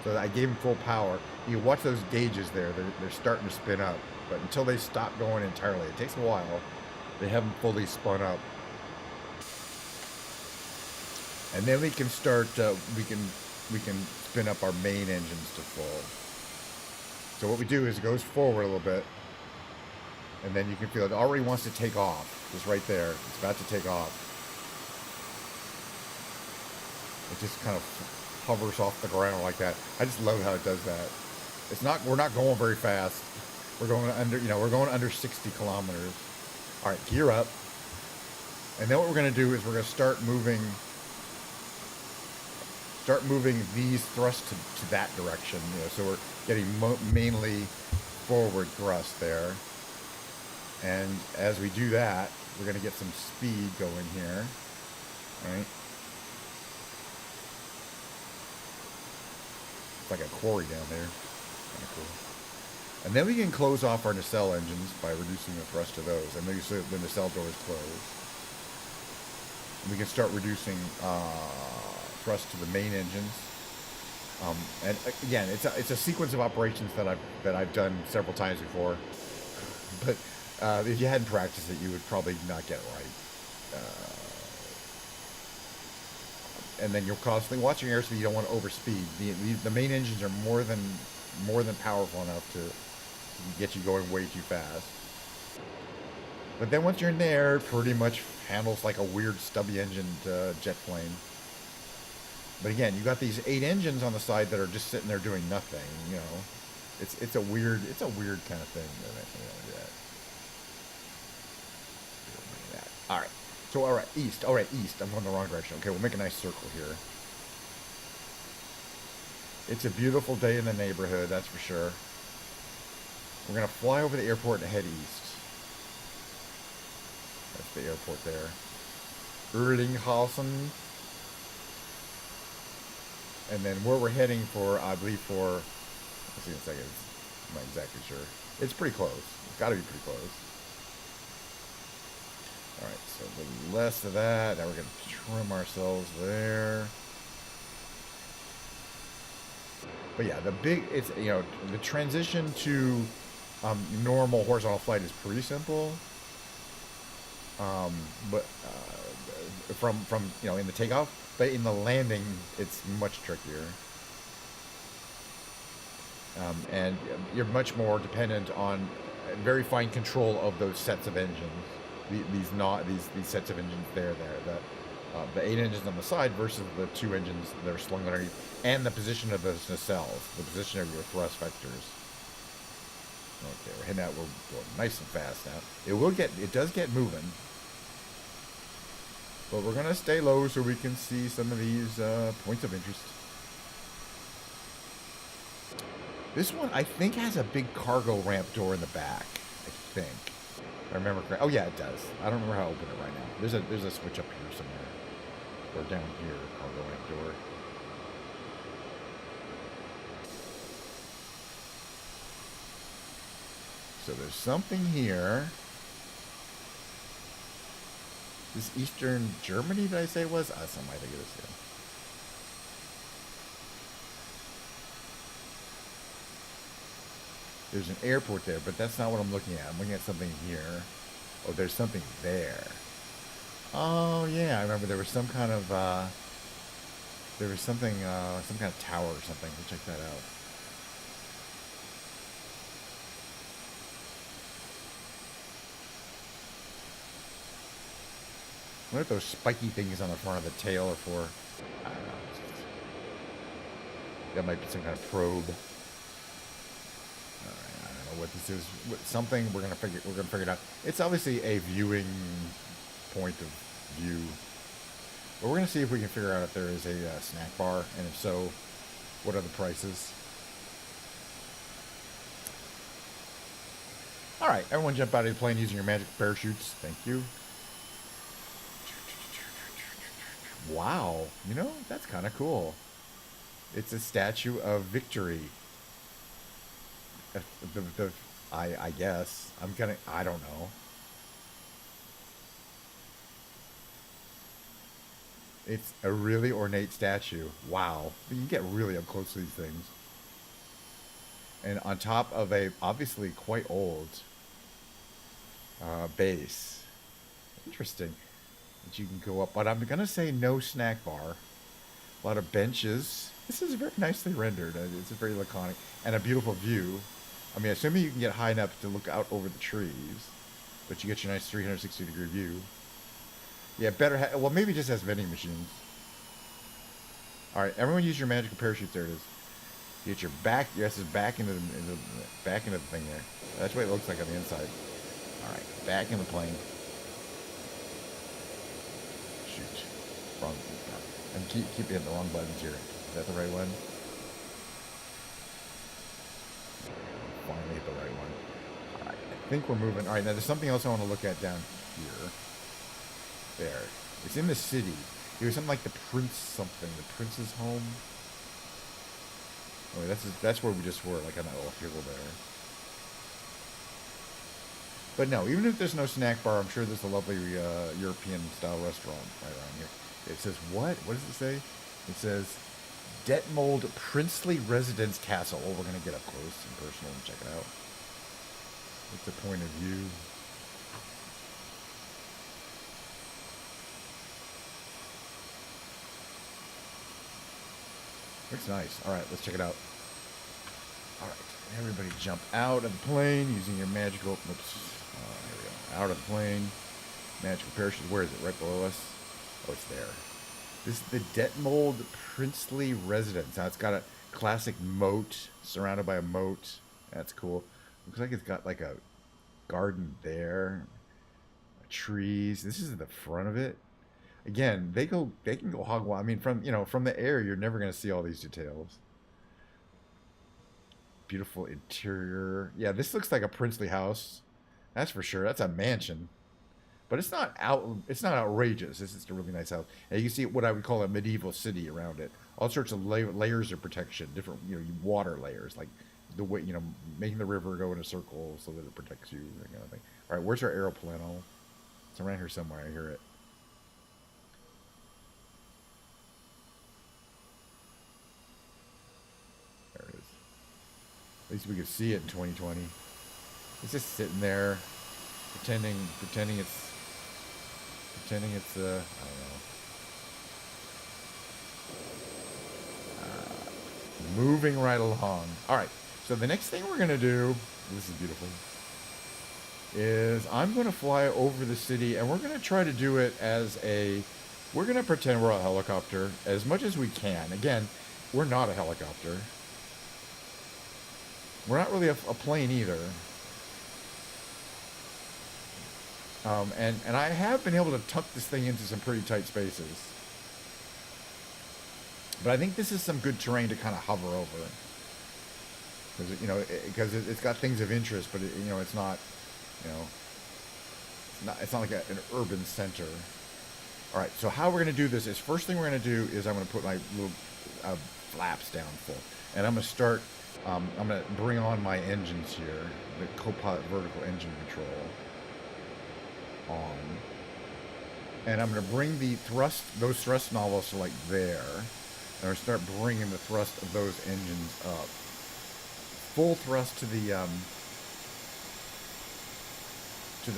So I gave them full power. You watch those gauges there. They're starting to spin up. But until they stop going entirely, it takes a while. They haven't fully spun up. And then we can start, we can spin up our main engines to full. So what we do is it goes forward a little bit. And then you can feel it already wants to take off. It's right there. It's about to take off. It just kind of hovers off the ground like that. I just love how it does that. It's not. We're not going very fast. We're going under. You know, we're going under 60 kilometers. All right, gear up. And then what we're going to do is we're going to start moving these thrusts to that direction. You know, so we're getting mainly forward thrust there. And as we do that, we're going to get some speed going here. All right. It's like a quarry down there. Kind of cool. And then we can close off our nacelle engines by reducing the thrust of those. And then you see the nacelle doors close. And we can start reducing thrust to the main engines. And again, it's a sequence of operations that I've done several times before. But if you hadn't practiced it, you would probably not get it right. And then you're constantly watching your airspeed. You don't want to overspeed. The main engines are more than powerful enough to get you going way too fast. But then once you're in there, it pretty much handles like a weird stubby-engined jet plane. But again, you got these 8 engines on the side that are just sitting there doing nothing. You know, it's a weird kind of thing. All right. So, all right, east. All right, east. I'm going the wrong direction. Okay, we'll make a nice circle here. It's a beautiful day in the neighborhood, that's for sure. We're going to fly over the airport and head east. That's the airport there. Erlinghausen. And then where we're heading for, I believe for, let's see in a second, I'm not exactly sure. It's pretty close. It's got to be pretty close. All right, so the less of that. Now we're going to trim ourselves there. But yeah, it's, you know, the transition to normal horizontal flight is pretty simple. But from you know, in the takeoff, but in the landing, it's much trickier. And you're much more dependent on very fine control of those sets of engines. These sets of engines there. The 8 engines on the side versus the 2 engines that are slung underneath, and the position of those nacelles, the position of your thrust vectors. Okay, we're heading out. We're going nice and fast now. It does get moving, but we're gonna stay low so we can see some of these points of interest. This one, I think, has a big cargo ramp door in the back. I think. If I remember correctly. Oh yeah, it does. I don't remember how to open it right now. There's a switch up here somewhere. Or down here, cargo ramp door. So there's something here. This Eastern Germany, did I say it was? Something I think it is, yeah. There's an airport there, but that's not what I'm looking at. I'm looking at something here. Oh, there's something there. Oh, yeah, I remember there was some kind of, some kind of tower or something. We'll check that out. I wonder if those spiky things on the front of the tail are for, I don't know. That might be some kind of probe. I don't know what this is. Something we're gonna figure it out. It's obviously a viewing point of view, but we're gonna see if we can figure out if there is a snack bar, and if so, what are the prices. All right, everyone, jump out of the plane using your magic parachutes. Thank you. Wow, you know, that's kind of cool. It's a statue of victory. I guess. I don't know. It's a really ornate statue. Wow. You can get really up close to these things. And on top of a obviously quite old base. Interesting. That you can go up. But I'm going to say no snack bar. A lot of benches. This is very nicely rendered. It's very laconic. And a beautiful view. I mean, assuming you can get high enough to look out over the trees. But you get your nice 360-degree view. Yeah, better. Well, maybe it just has vending machines. All right, everyone use your magical parachutes. There it is. You get your back. Your ass is back into the thing there. That's what it looks like on the inside. All right, back in the plane. Shoot, wrong. I'm keep hitting the wrong buttons here. Is that the right one? Finally hit the right one. All right, I think we're moving. All right, now there's something else I want to look at down here. There. It's in the city. It was something like the Prince's home. Oh, that's where we just were, like on that little hill there. But no, even if there's no snack bar, I'm sure there's a lovely European-style restaurant right around here. It says what? What does it say? It says Detmold Princely Residence Castle. Oh, we're going to get up close and personal and check it out. It's a point of view. Looks nice. All right, let's check it out. All right, everybody jump out of the plane using your magical... Oops. There we go. Out of the plane. Magical parachute. Where is it? Right below us? Oh, it's there. This is the Detmold Princely Residence. Now, it's got a classic moat, surrounded by a moat. That's cool. Looks like it's got like a garden there. Trees. This is the front of it. Again, they can go hog wild. I mean, from the air, you're never going to see all these details. Beautiful interior. Yeah, this looks like a princely house. That's for sure. That's a mansion. But it's not outrageous. This is a really nice house. And you can see what I would call a medieval city around it. All sorts of layers of protection, different, water layers, like the way, making the river go in a circle so that it protects you, that kind of thing. All right, where's our aeroplane? It's around here somewhere. I hear it. There it is. At least we could see it in 2020. It's just sitting there, pretending it's I don't know. Moving right along. All right. So the next thing we're gonna do, this is beautiful, is I'm gonna fly over the city, and we're gonna try to do it we're gonna pretend we're a helicopter as much as we can. Again, we're not a helicopter. We're not really a plane either. And I have been able to tuck this thing into some pretty tight spaces. But I think this is some good terrain to kind of hover over. Because it's got things of interest, but it's not, it's not like an urban center. All right, so how we're going to do this is, first thing we're going to do is I'm going to put my little flaps down full. And I'm going to start, I'm going to bring on my engines here, the Copilot vertical engine control on. And I'm going to bring those thrust nozzles to like there. And I'm going to start bringing the thrust of those engines up. Full thrust to the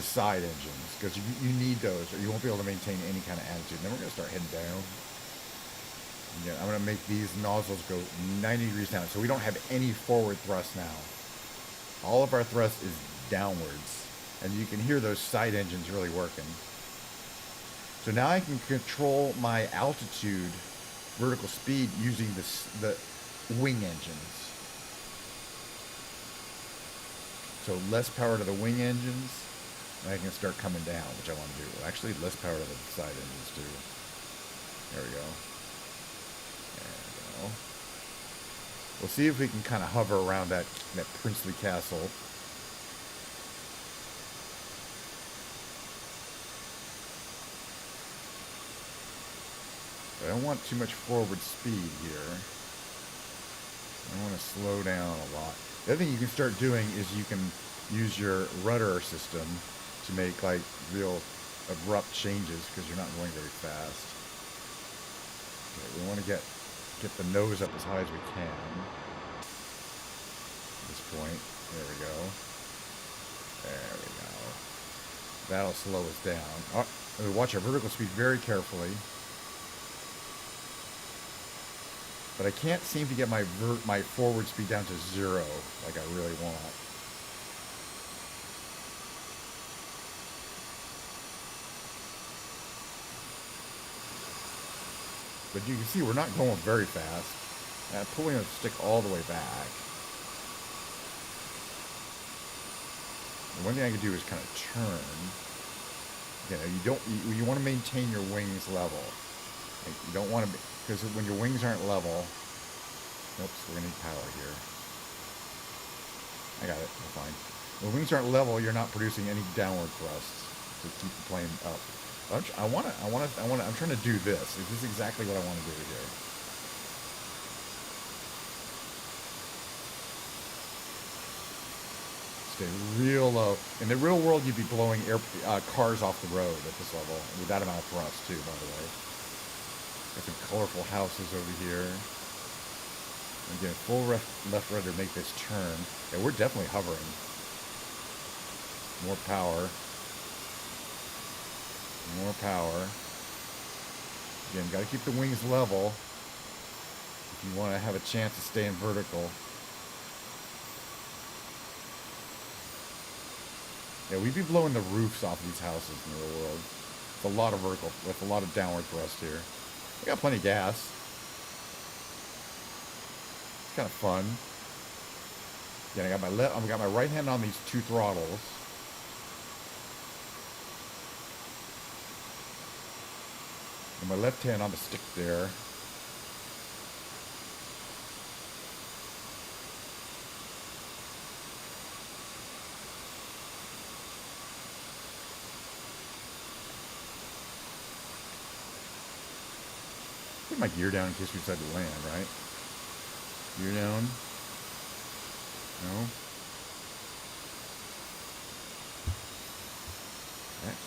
side engines, because you need those or you won't be able to maintain any kind of attitude. And then we're going to start heading down. Again, I'm going to make these nozzles go 90 degrees down, so we don't have any forward thrust now. All of our thrust is downwards, and you can hear those side engines really working. So now I can control my altitude, vertical speed, using the wing engines. So less power to the wing engines, and I can start coming down, which I want to do. Actually, less power to the side engines too. There we go. There we go. We'll see if we can kind of hover around that princely castle. But I don't want too much forward speed here. I want to slow down a lot. The other thing you can start doing is you can use your rudder system to make like real abrupt changes, because you're not going very fast. Okay, we want to get the nose up as high as we can. At this point, there we go. There we go. That'll slow us down. Oh, we watch our vertical speed very carefully. But I can't seem to get my forward speed down to 0 like I really want. But you can see we're not going very fast. And pulling the stick all the way back. And one thing I can do is kind of turn. You want to maintain your wings level. Like, you don't want to, because when your wings aren't level, oops, we're going to need power here. I got it, we're fine. When wings aren't level, you're not producing any downward thrust to keep the plane up. I'm trying to do this. This is exactly what I want to do here. Stay real low. In the real world, you'd be blowing cars off the road at this level with that amount of thrust too, by the way. Got some colorful houses over here. Again, full left rudder to make this turn. Yeah, we're definitely hovering. More power. More power. Again, got to keep the wings level if you want to have a chance to stay in vertical. Yeah, we'd be blowing the roofs off of these houses in the real world. It's a lot of vertical, with a lot of downward thrust here. I got plenty of gas. It's kind of fun. Yeah, I got my right hand on these two throttles. And my left hand on the stick there. Put my gear down in case we decide to land, right? Gear down. No.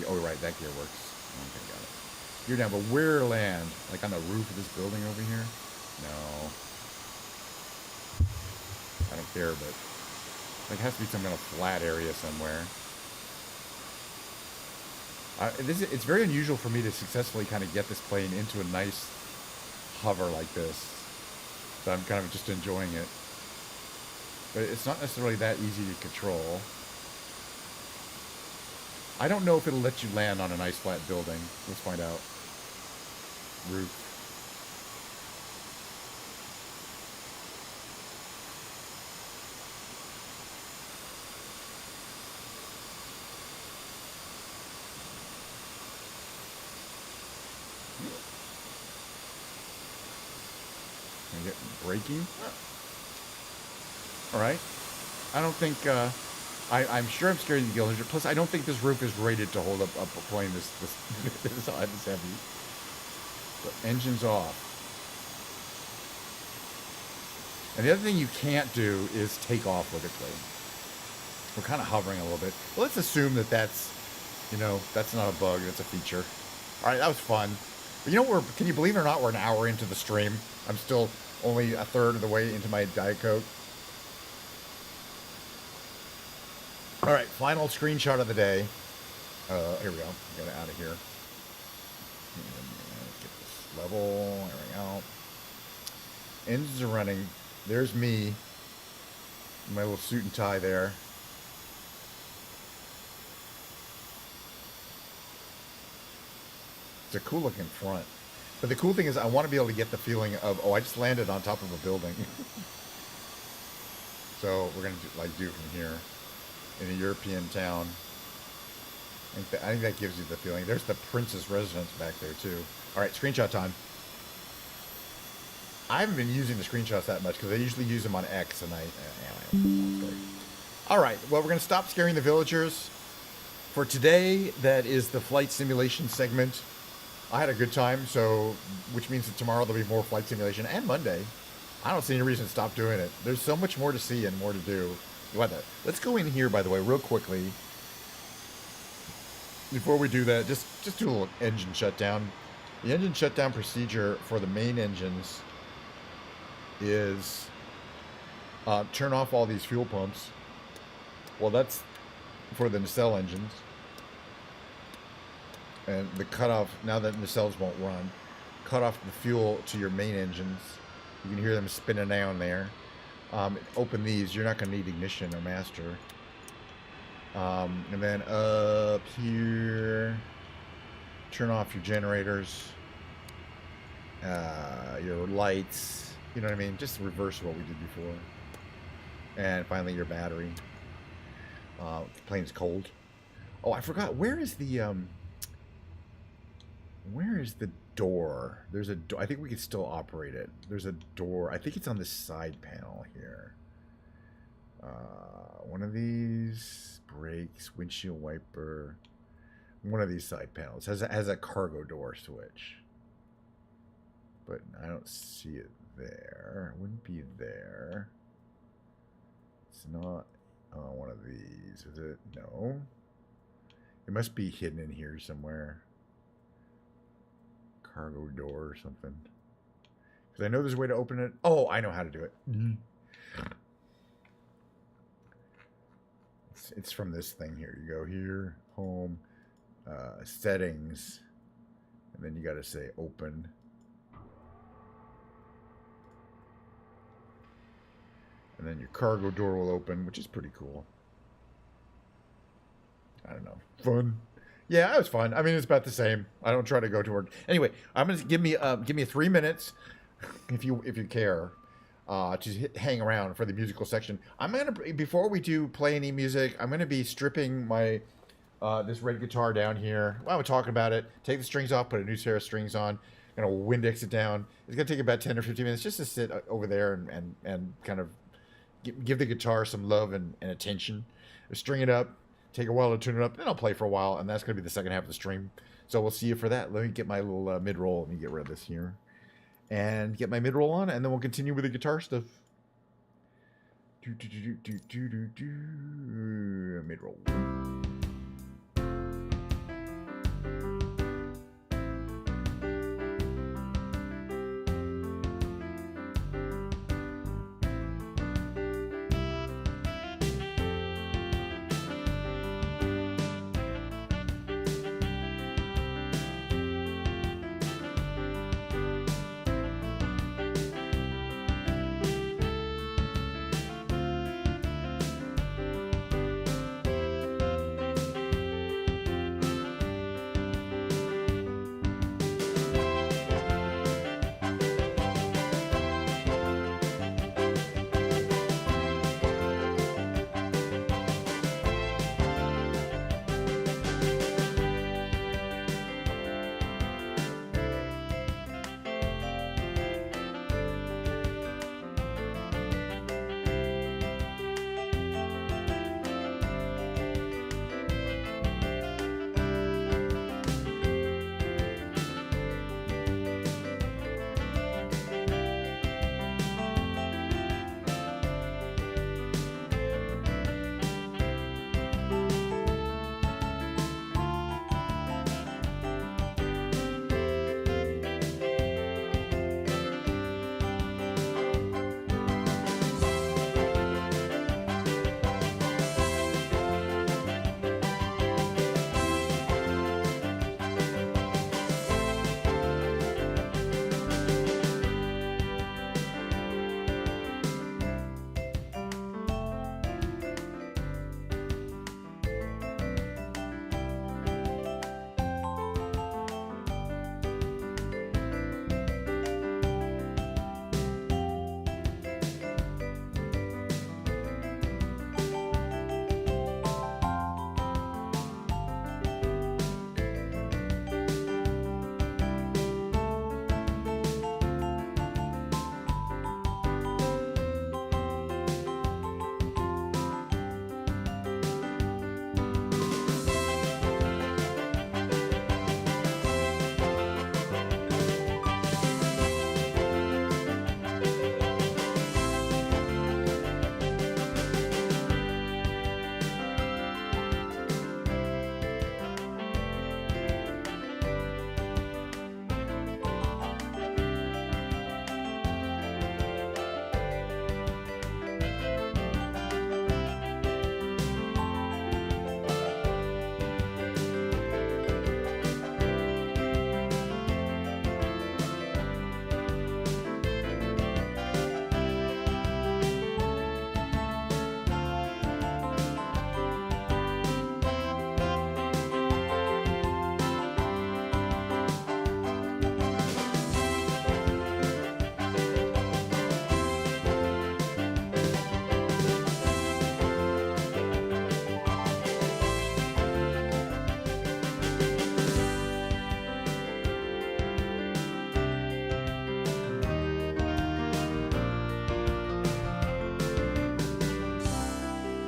Oh, right, that gear works. Okay, got it. Gear down, but where to land? Like on the roof of this building over here? No. I don't care, but there has to be some kind of flat area somewhere. It's very unusual for me to successfully kind of get this plane into a nice hover like this. So I'm kind of just enjoying it. But it's not necessarily that easy to control. I don't know if it'll let you land on a nice flat building. Let's find out. Roof. Can I get braking? Alright. I don't think, I'm sure I'm scared of the Gillinger. Plus, I don't think this roof is rated to hold up a plane this heavy. So, engine's off. And the other thing you can't do is take off with it, please. We're kind of hovering a little bit. Well, let's assume that that's, that's not a bug. That's a feature. All right, that was fun. But can you believe it or not, we're an hour into the stream. I'm still only a third of the way into my Diet Coke. All right, final screenshot of the day. Here we go. Get it out of here. Get this level. There we go. Engines are running. There's me. My little suit and tie there. It's a cool looking front. But the cool thing is I want to be able to get the feeling of, oh, I just landed on top of a building. So we're going to do it from here. In a European town. I think that gives you the feeling. There's the Prince's residence back there too. Alright, screenshot time. I haven't been using the screenshots that much because I usually use them on X and Alright, well we're going to stop scaring the villagers. For today, that is the flight simulation segment. I had a good time, so which means that tomorrow there'll be more flight simulation, and Monday. I don't see any reason to stop doing it. There's so much more to see and more to do. Let's go in here, by the way, real quickly. Before we do that, just do a little engine shutdown. The engine shutdown procedure for the main engines is turn off all these fuel pumps. Well, that's for the nacelle engines. And the cutoff, now that nacelles won't run, cut off the fuel to your main engines. You can hear them spinning down there. Open these. You're not going to need ignition or master. And then up here, turn off your generators, your lights. You know what I mean? Just reverse what we did before. And finally, your battery. The plane's cold. Oh, I forgot. Where is the door? There's a door. I think we can still operate it. There's a door. I think it's on the side panel here. One of these brakes, windshield wiper. One of these side panels has a cargo door switch, but I don't see it there. It wouldn't be there. It's not one of these. Is it? No. It must be hidden in here somewhere. Cargo door or something. Because I know there's a way to open it. Oh, I know how to do it. It's from this thing here. You go here, home, settings, and then you got to say open. And then your cargo door will open, which is pretty cool. I don't know. Fun. Yeah, it was fun. I mean, it's about the same. I don't try to go to work. Anyway, I'm gonna give me 3 minutes, if you care, to hang around for the musical section. I'm gonna, before we do play any music, I'm gonna be stripping my this red guitar down here. While we're talking about it, take the strings off, put a new pair of strings on. Gonna Windex it down. It's gonna take about 10 or 15 minutes just to sit over there and kind of give the guitar some love and attention. String it up. Take a while to tune it up, then I'll play for a while, and that's going to be the second half of the stream. So we'll see you for that. Let me get my little mid-roll. Let me get rid of this here. And get my mid-roll on, and then we'll continue with the guitar stuff. Mid-roll.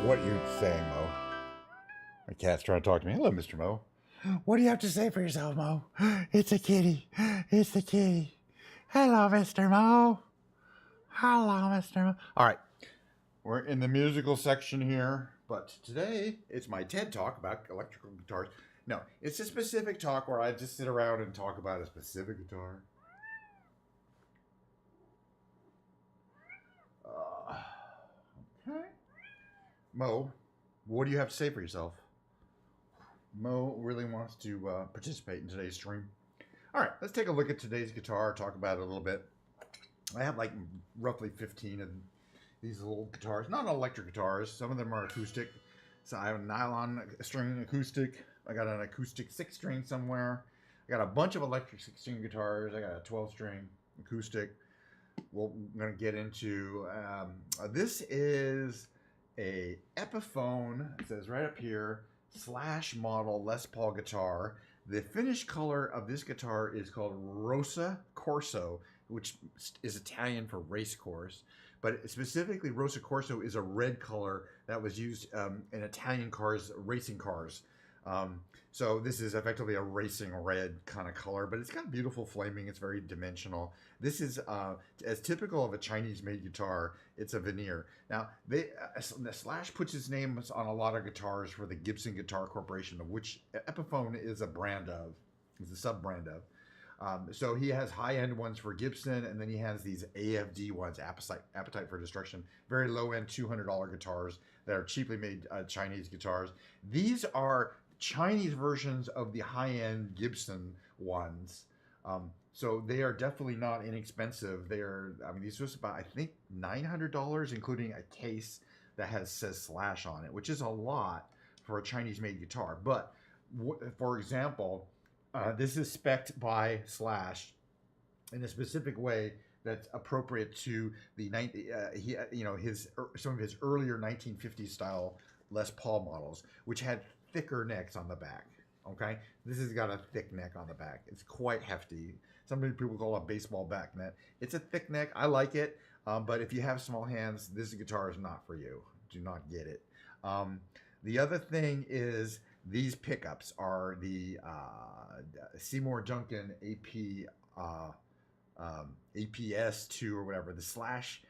What are you saying, Mo? My cat's trying to talk to me. Hello, Mr. Mo. What do you have to say for yourself, Mo? It's a kitty. It's the kitty. Hello, Mr. Mo. Hello, Mr. Mo. All right. We're in the musical section here. But today, it's my TED Talk about electrical guitars. No, it's a specific talk where I just sit around and talk about a specific guitar. Okay. Mo, what do you have to say for yourself? Mo really wants to participate in today's stream. All right, let's take a look at today's guitar, talk about it a little bit. I have like roughly 15 of these little guitars, not electric guitars. Some of them are acoustic. So I have a nylon string acoustic. I got an acoustic 6-string somewhere. I got a bunch of electric 6-string guitars. I got a 12-string acoustic. We're going to get into, this is a Epiphone, it says right up here, / model Les Paul guitar. The finished color of this guitar is called Rossa Corso, which is Italian for race course. But specifically, Rossa Corso is a red color that was used in Italian cars, racing cars. So this is effectively a racing red kind of color, but it's got beautiful flaming. It's very dimensional. This is as typical of a Chinese-made guitar. It's a veneer. Now, the Slash puts his name on a lot of guitars for the Gibson Guitar Corporation, of which Epiphone is a brand of, is a sub-brand of. So he has high-end ones for Gibson, and then he has these AFD ones, Appetite for Destruction, very low-end $200 guitars that are cheaply made Chinese guitars. These are Chinese versions of the high-end Gibson ones. So they are definitely not inexpensive. They're, I mean, these are about, I think, $900, including a case that says Slash on it, which is a lot for a Chinese-made guitar. But, for example, this is spec'd by Slash in a specific way that's appropriate to the some of his earlier 1950s style Les Paul models, which had thicker necks on the back. Okay, this has got a thick neck on the back. It's quite hefty. Some people call it a baseball back neck. It's a thick neck. I like it, but if you have small hands, this guitar is not for you. Do not get it. The other thing is these pickups are the Seymour Duncan APS2 or whatever, the Slash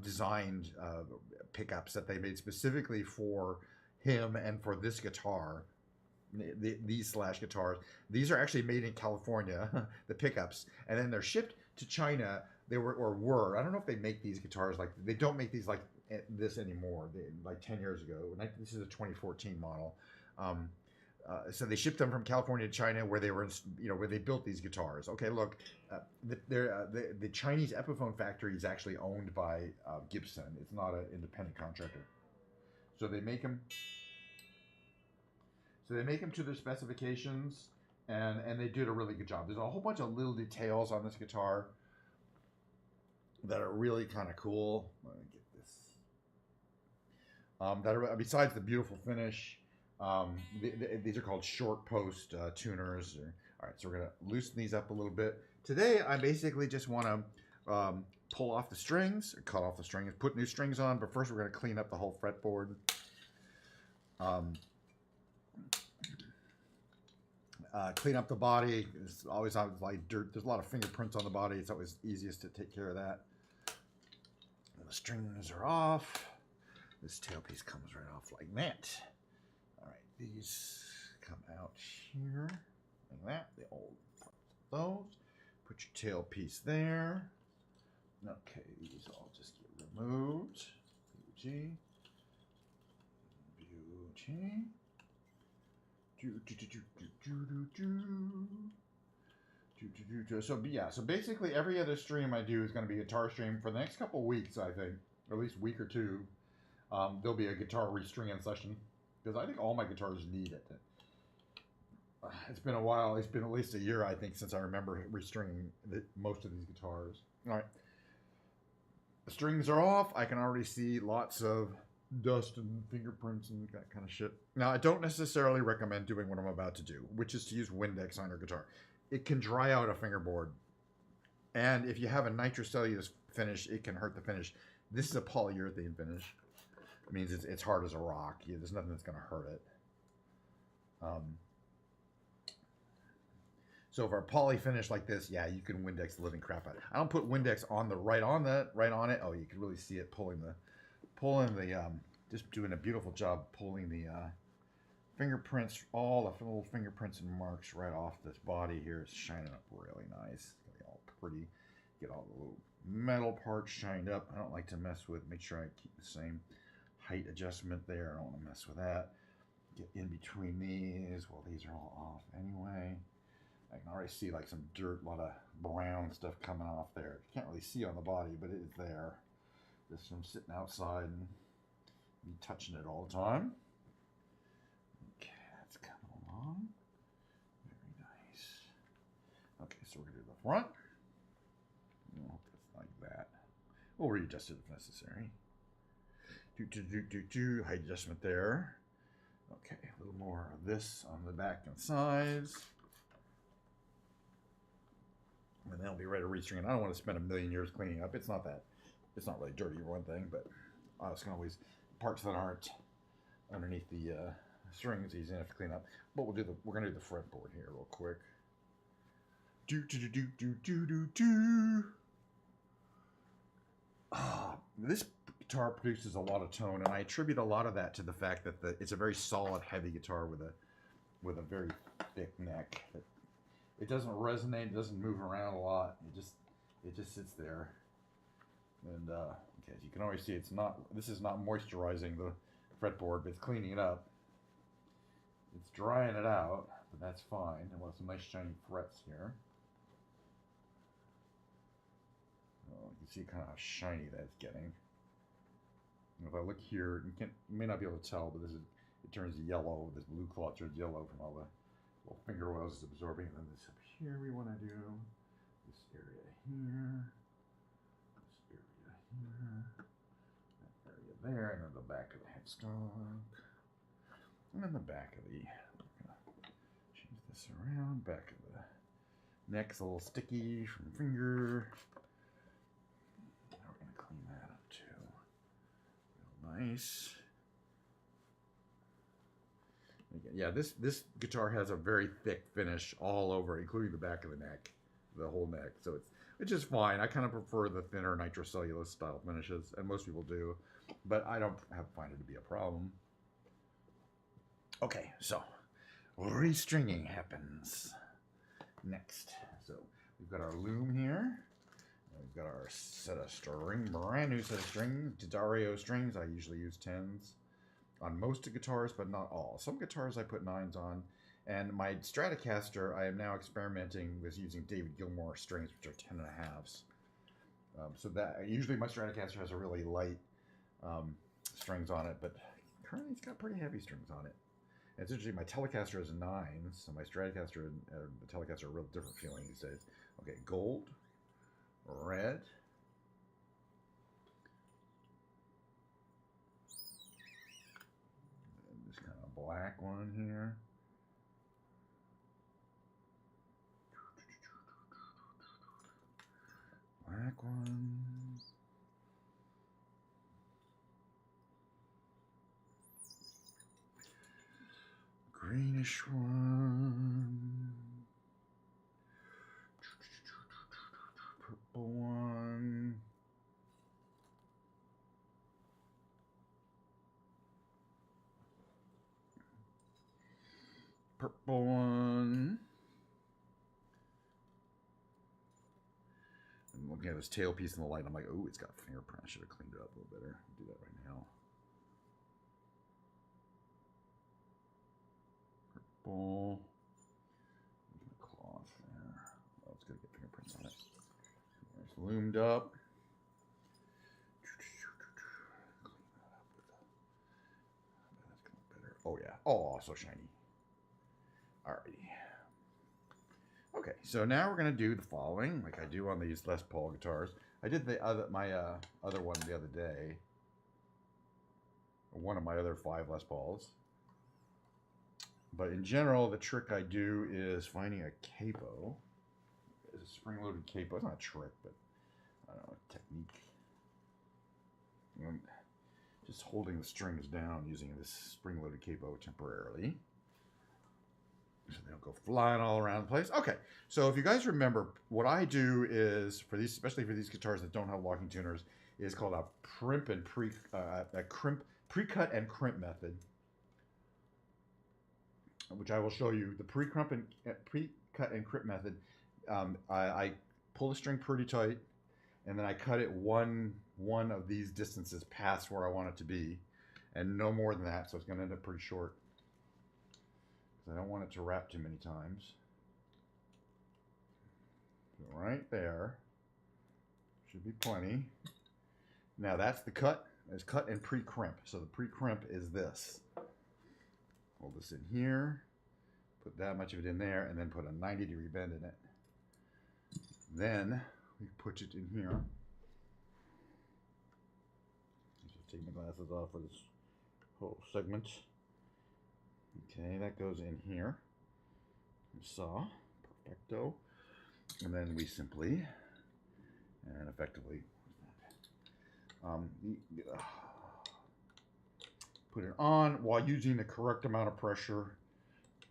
designed pickups that they made specifically for him and for this guitar. These Slash guitars, these are actually made in California, the pickups, and then they're shipped to China. They were. I don't know if they make these guitars like, they don't make these like this anymore. Like 10 years ago. This is a 2014 model. So they shipped them from California to China, where they were, where they built these guitars. Okay, look, the Chinese Epiphone factory is actually owned by Gibson. It's not an independent contractor. So they make them. So they make them to their specifications, and they did a really good job. There's a whole bunch of little details on this guitar that are really kind of cool. Let me get this. That are, besides the beautiful finish, these are called short post tuners. All right, so we're gonna loosen these up a little bit. Today, I basically just want to pull off the strings, or cut off the strings, put new strings on. But first, we're gonna clean up the whole fretboard. Clean up the body. It's always like dirt. There's a lot of fingerprints on the body. It's always easiest to take care of that. And the strings are off. This tailpiece comes right off like that. All right, these come out here like that. The old those. Put your tailpiece there. Okay, these all just get removed. Beauty. Beauty. So yeah, so basically every other stream I do is going to be a guitar stream for the next couple of weeks, I think, or at least a week or two. There'll be a guitar restringing session, because I think all my guitars need it. It's been a while. It's been at least a year, I think, since I remember restringing most of these guitars. All right, the strings are off. I can already see lots of dust and fingerprints and that kind of shit. Now, I don't necessarily recommend doing what I'm about to do, which is to use Windex on your guitar. It can dry out a fingerboard, and if you have a nitrocellulose finish, it can hurt the finish. This is a polyurethane finish. It means it's hard as a rock. There's nothing that's going to hurt it. So for a poly finish like this, yeah, you can Windex the living crap out of it. I don't put Windex on right on it. Oh, you can really see it pulling the just doing a beautiful job pulling the fingerprints, all the little fingerprints and marks right off this body here. It's shining up really nice. It's gonna be all pretty. Get all the little metal parts shined up. I don't like to mess with, make sure I keep the same height adjustment there. I don't want to mess with that. Get in between these. Well, these are all off anyway. I can already see like some dirt, a lot of brown stuff coming off there. You can't really see on the body, but it is there. Just from sitting outside and me touching it all the time. Okay, that's coming along. Very nice. Okay, so we're going to do the front. Oh, that's like that. We'll readjust it if necessary. Height adjustment there. Okay, a little more of this on the back and sides. And then I'll be ready to restring it. I don't want to spend a million years cleaning up. It's not really dirty for one thing, but I was can always parts that aren't underneath the strings easy enough to clean up. But we're gonna do the fretboard here real quick. This guitar produces a lot of tone, and I attribute a lot of that to the fact that it's a very solid, heavy guitar with a very thick neck. It doesn't resonate. It doesn't move around a lot. It just sits there. And okay, as you can always see, this is not moisturizing the fretboard, but it's cleaning it up. It's drying it out, but that's fine. And we'll have some nice shiny frets here. Oh, you can see kind of how shiny that's getting. And if I look here, you may not be able to tell, but it turns yellow. This blue cloth turns yellow from all the little finger oils it's absorbing. And then this up here we want to do this area here, this area here, that area there, and then the back of the headstock, and then the back of the. I'm gonna change this around. Back of the neck's a little sticky from finger. Now we're gonna clean that up too. Real nice. Again, yeah, this guitar has a very thick finish all over, including the back of the neck, the whole neck. So it's just fine. I kind of prefer the thinner nitrocellulose style finishes, and most people do, but I don't find it to be a problem. Okay, so restringing happens next. So we've got our loom here. We've got our set of brand new set of strings, Dornier strings. I usually use 10s. On most guitars, but not all. Some guitars I put 9s on, and my Stratocaster I am now experimenting with using David Gilmour strings, which are 10.5s. So that usually my Stratocaster has a really light strings on it, but currently it's got pretty heavy strings on it. And it's interesting, my Telecaster is 9s, so my Stratocaster and the Telecaster are a real different feeling these days. Okay, gold, red. This kind of black one here. Black one. Greenish one. Purple one. Purple one. I'm looking at this tailpiece in the light. I'm like, oh, it's got a fingerprint. I should have cleaned it up a little better. I'll do that right now. Purple. Cloth there. Oh, it's going to get fingerprints on it. It's loomed up. Clean that up with that's going to look better. Oh, yeah. Oh, so shiny. Alrighty. Okay, so now we're gonna do the following, like I do on these Les Paul guitars. I did my other one the other day. One of my other 5 Les Pauls. But in general, the trick I do is finding a capo. It's a spring-loaded capo. It's not a trick, but I don't know, a technique. I'm just holding the strings down using this spring-loaded capo temporarily, so they don't go flying all around the place. Okay, so if you guys remember, what I do is, for these, especially for these guitars that don't have locking tuners, is called a crimp pre-cut and crimp method, which I will show you. The pre-cut and crimp method, I pull the string pretty tight, and then I cut it one of these distances past where I want it to be, and no more than that, so it's going to end up pretty short. I don't want it to wrap too many times. So right there should be plenty. Now that's the cut. It's cut and pre-crimp. So the pre-crimp is this. Hold this in here, put that much of it in there, and then put a 90-degree bend in it. Then we put it in here. Just take my glasses off for this whole segment. Okay, that goes in here. Saw, perfecto. And then we simply and effectively put it on while using the correct amount of pressure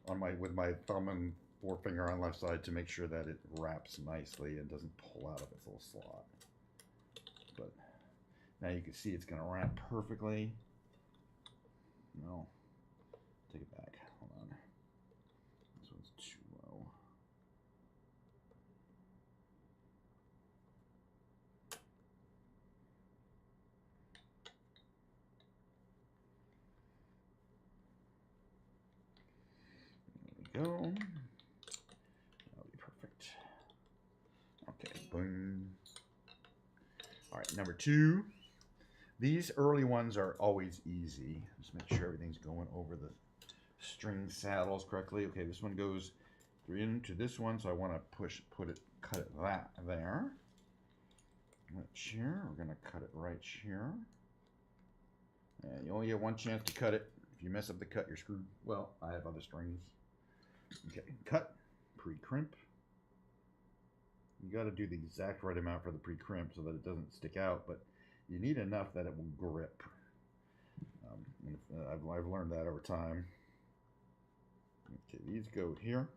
on with my thumb and forefinger on left side to make sure that it wraps nicely and doesn't pull out of its little slot. But now you can see it's going to wrap perfectly. No. Take it back. Hold on. This one's too low. There we go. That'll be perfect. Okay, boom. All right, number 2. These early ones are always easy. Just make sure everything's going over the string saddles correctly. Okay, this one goes into this one, so I want to cut it that there. Right here, we're gonna cut it right here. And you only get one chance to cut it. If you mess up the cut, you're screwed. Well, I have other strings. Okay, cut, pre-crimp. You got to do the exact right amount for the pre-crimp so that it doesn't stick out, but you need enough that it will grip. I've learned that over time. Okay, these go here.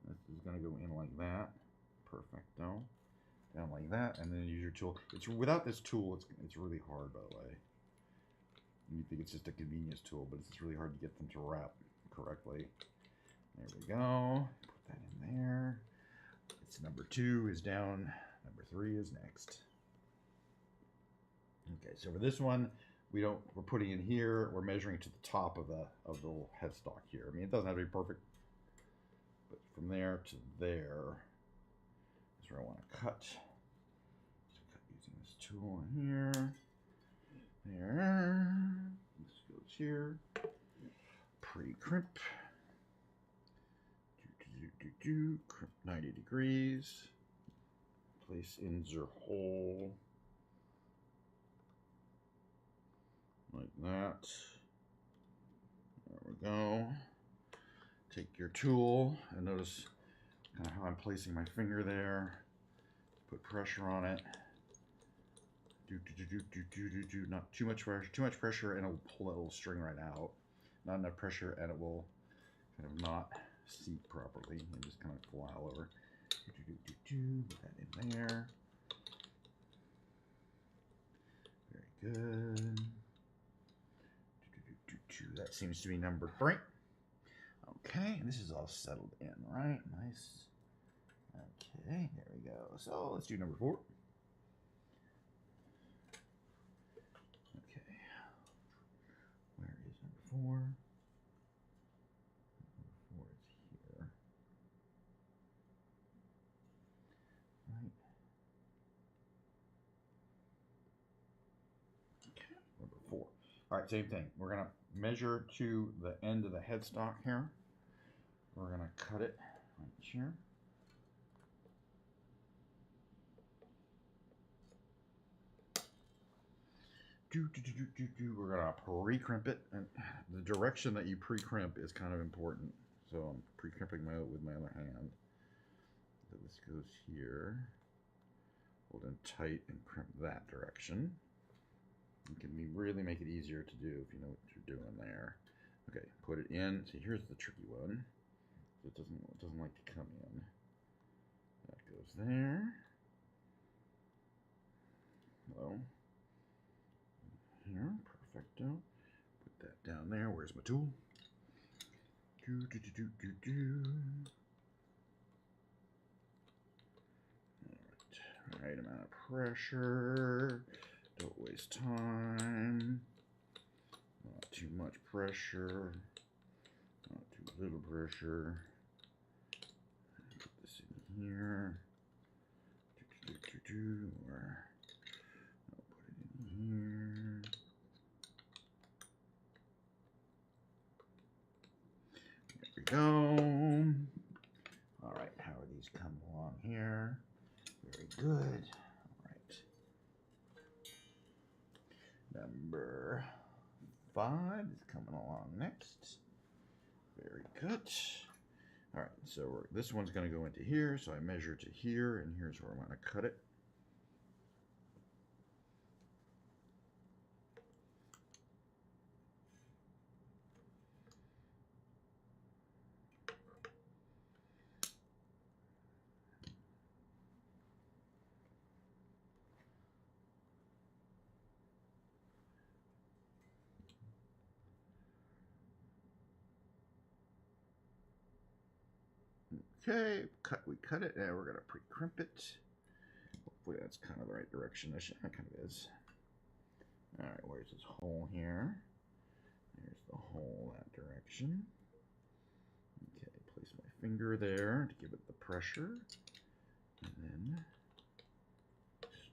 This is going to go in like that. Perfecto. Down like that, and then use your tool. Without this tool, it's really hard, by the way. You think it's just a convenience tool, but it's really hard to get them to wrap correctly. There we go. Put that in there. It's number 2 is down. Number 3 is next. Okay, so for this one, we're putting in here. We're measuring to the top of the little headstock here. I mean, it doesn't have to be perfect, but from there to there is where I want to cut. So cut using this tool in here. There. This goes here. Pre-crimp. Crimp 90 degrees. Place in the hole. Like that. There we go. Take your tool and notice kind of how I'm placing my finger there. Put pressure on it. Not too much pressure. Too much pressure and it will pull that little string right out. Not enough pressure and it will kind of not seat properly and just kind of fly all over. Put that in there. Very good. That seems to be number 3. Okay, and this is all settled in, right? Nice. Okay, there we go. So let's do number 4. Okay. Where is number 4? Number 4 is here. Right. Okay, number 4. All right, same thing. We're going to measure to the end of the headstock here. We're going to cut it right here. We're going to pre-crimp it. And the direction that you pre-crimp is kind of important. So I'm pre-crimping with my other hand. So this goes here. Hold in tight and crimp that direction. It can really make it easier to do if you know what you're doing there. Okay, put it in. See, here's the tricky one. It doesn't like to come in. That goes there. Hello. Here, Perfecto. Put that down there. Where's my tool? Right amount of pressure. Don't waste time. Not too much pressure. Not too little pressure. Put this in here. Or I'll put it in here. There we go. All right, how are these coming along here? Very good. All right. Number 5 is coming along next. Very good. All right, so this one's going to go into here, so I measure to here, and here's where I'm going to cut it. Okay, we cut it. Now we're going to pre-crimp it. Hopefully that's kind of the right direction. That kind of is. All right, where's this hole here? There's the hole that direction. Okay, place my finger there to give it the pressure. And then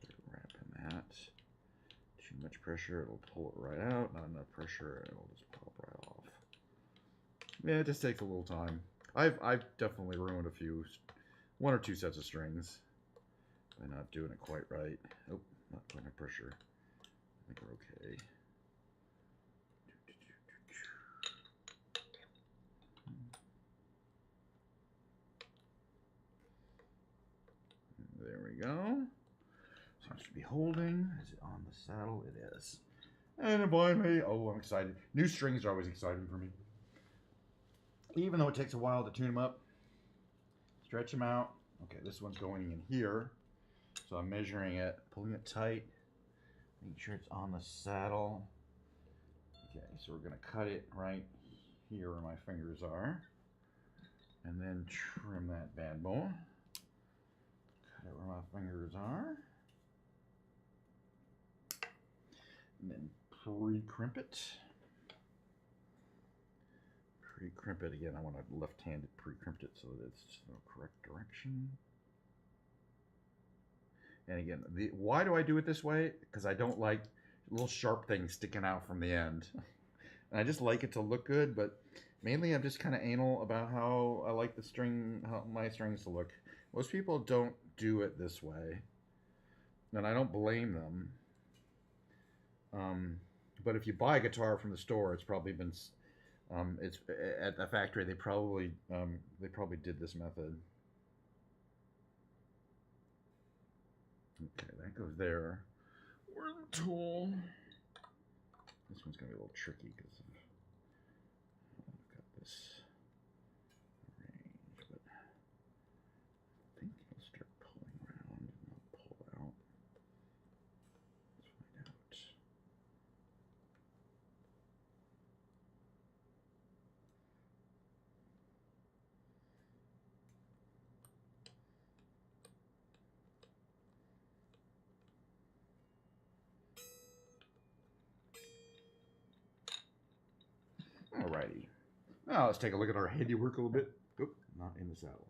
start wrapping that. Too much pressure, it'll pull it right out. Not enough pressure, it'll just pop right off. Yeah, it just takes a little time. I've definitely ruined one or two sets of strings by not doing it quite right. Oh, not quite enough pressure. I think we're okay. There we go. So I should be holding. Is it on the saddle? It is. And behind me, oh, I'm excited. New strings are always exciting for me. Even though it takes a while to tune them up, stretch them out. Okay, this one's going in here. So I'm measuring it, pulling it tight, making sure it's on the saddle. Okay, so we're gonna cut it right here where my fingers are. And then trim that bad boy. Cut it where my fingers are. And then pre-crimp it. Pre-crimp it again. I want a left-handed pre-crimp it so that it's the correct direction. And again, why do I do it this way? Because I don't like little sharp things sticking out from the end. And I just like it to look good, but mainly I'm just kind of anal about how I like how my strings to look. Most people don't do it this way, and I don't blame them. But if you buy a guitar from the store, it's probably been it's at the factory. They probably did this method. Okay, that goes there. Where's the tool? This one's gonna be a little tricky because I've got this arranged, but I think it'll start pulling around and not pull out. Let's find out. Alrighty. Now let's take a look at our handiwork a little bit. Oop, not in the saddle.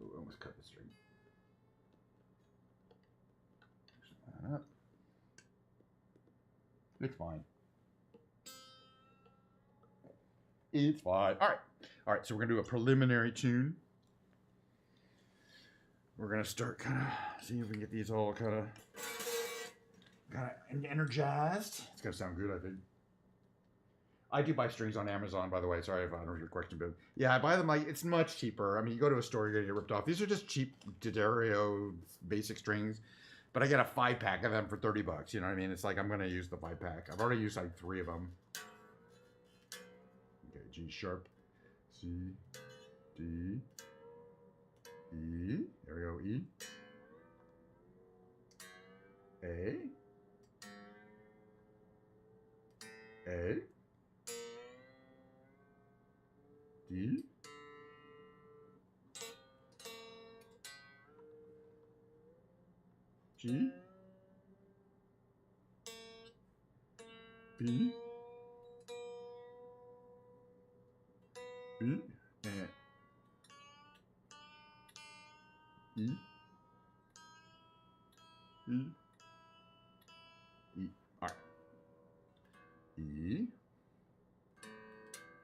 Ooh, I almost cut the string. Loosen that up. It's fine. It's fine. Alright, so we're going to do a preliminary tune. We're going to start kind of, see if we can get these all kind of energized. It's going to sound good, I think. I do buy strings on Amazon, by the way. Sorry if I don't your question, but yeah, I buy them like it's much cheaper. I mean, you go to a store, you're gonna get ripped off. These are just cheap D'Addario basic strings, but I get a 5-pack of them for $30. You know what I mean? It's like I'm gonna use the 5-pack. I've already used like 3 of them. Okay, G sharp, C, D, E. There we go. E, A, A, D, G, B, B, and E, E, E. All right. E.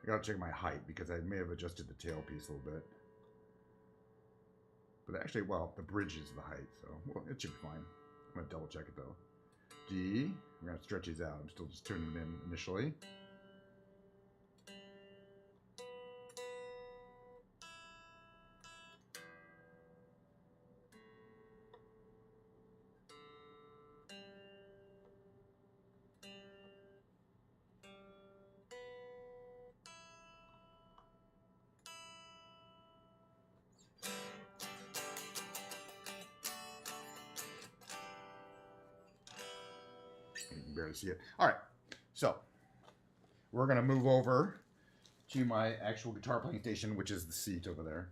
I gotta check my height because I may have adjusted the tailpiece a little bit. But actually, well, the bridge is the height, so well, it should be fine. I'm gonna double check it though. D. We're gonna stretch these out. I'm still just tuning them in initially. You can barely see it. All right, so we're gonna move over to my actual guitar playing station, which is the seat over there.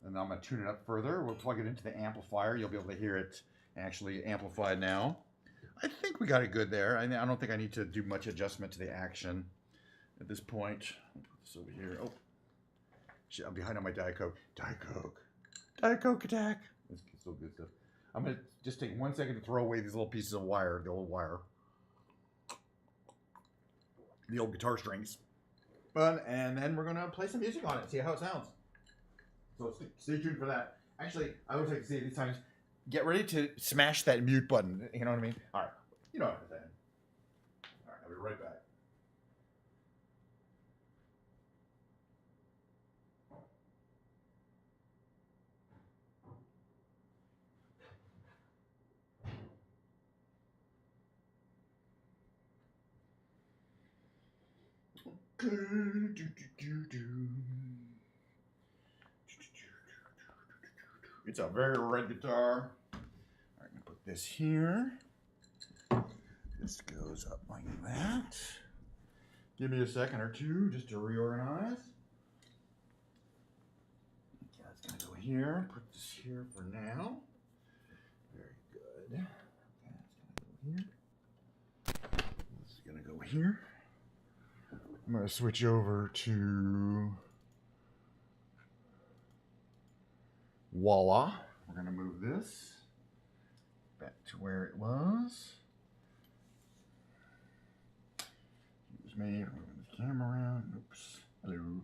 And I'm gonna tune it up further. We'll plug it into the amplifier. You'll be able to hear it actually amplified now. I think we got it good there. I don't think I need to do much adjustment to the action at this point. I'll put this over here. Oh, shit, I'm behind on my Diet Coke. Diet Coke. Diet Coke attack. It's still good stuff. I'm going to just take 1 second to throw away these little pieces of wire, the old wire. The old guitar strings. And then we're going to play some music on it, see how it sounds. So stay tuned for that. Actually, I always like to say these times, get ready to smash that mute button. You know what I mean? All right. You know what I'm saying. All right, I'll be right back. It's a very red guitar. All right, I'm gonna put this here. This goes up like that. Give me a second or two just to reorganize. Okay, that's gonna go here. Put this here for now. Very good. Okay, that's gonna go here. This is gonna go here. I'm going to switch over to voila. We're going to move this back to where it was. Excuse me, I'm moving the camera around. Oops. Hello.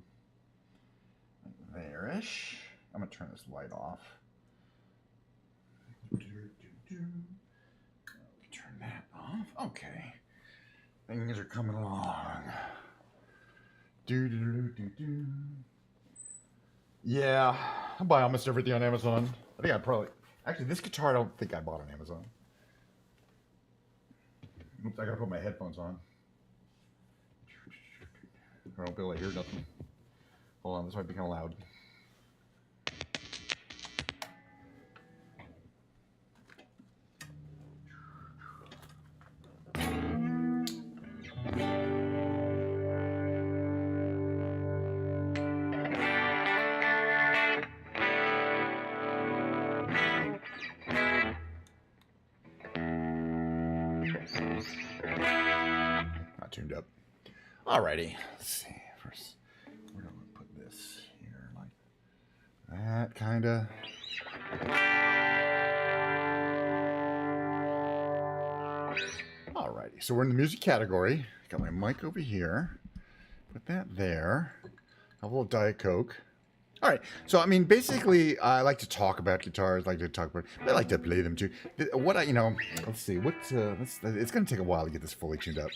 There-ish. I'm going to turn this light off. Turn that off. Okay. Things are coming along. Yeah, I buy almost everything on Amazon. I think I probably... Actually, this guitar I don't think I bought on Amazon. Oops, I gotta put my headphones on. I don't feel like I hear nothing. Hold on, this might be kind of loud. Not tuned up. Alrighty, let's see. First, where do I put this here? Like that, kind of. Alrighty, so we're in the music category. Got my mic over here. Put that there. A little Diet Coke. All right, so I mean, basically, I like to talk about guitars. I like to play them too. What I, let's see. It's gonna take a while to get this fully tuned up.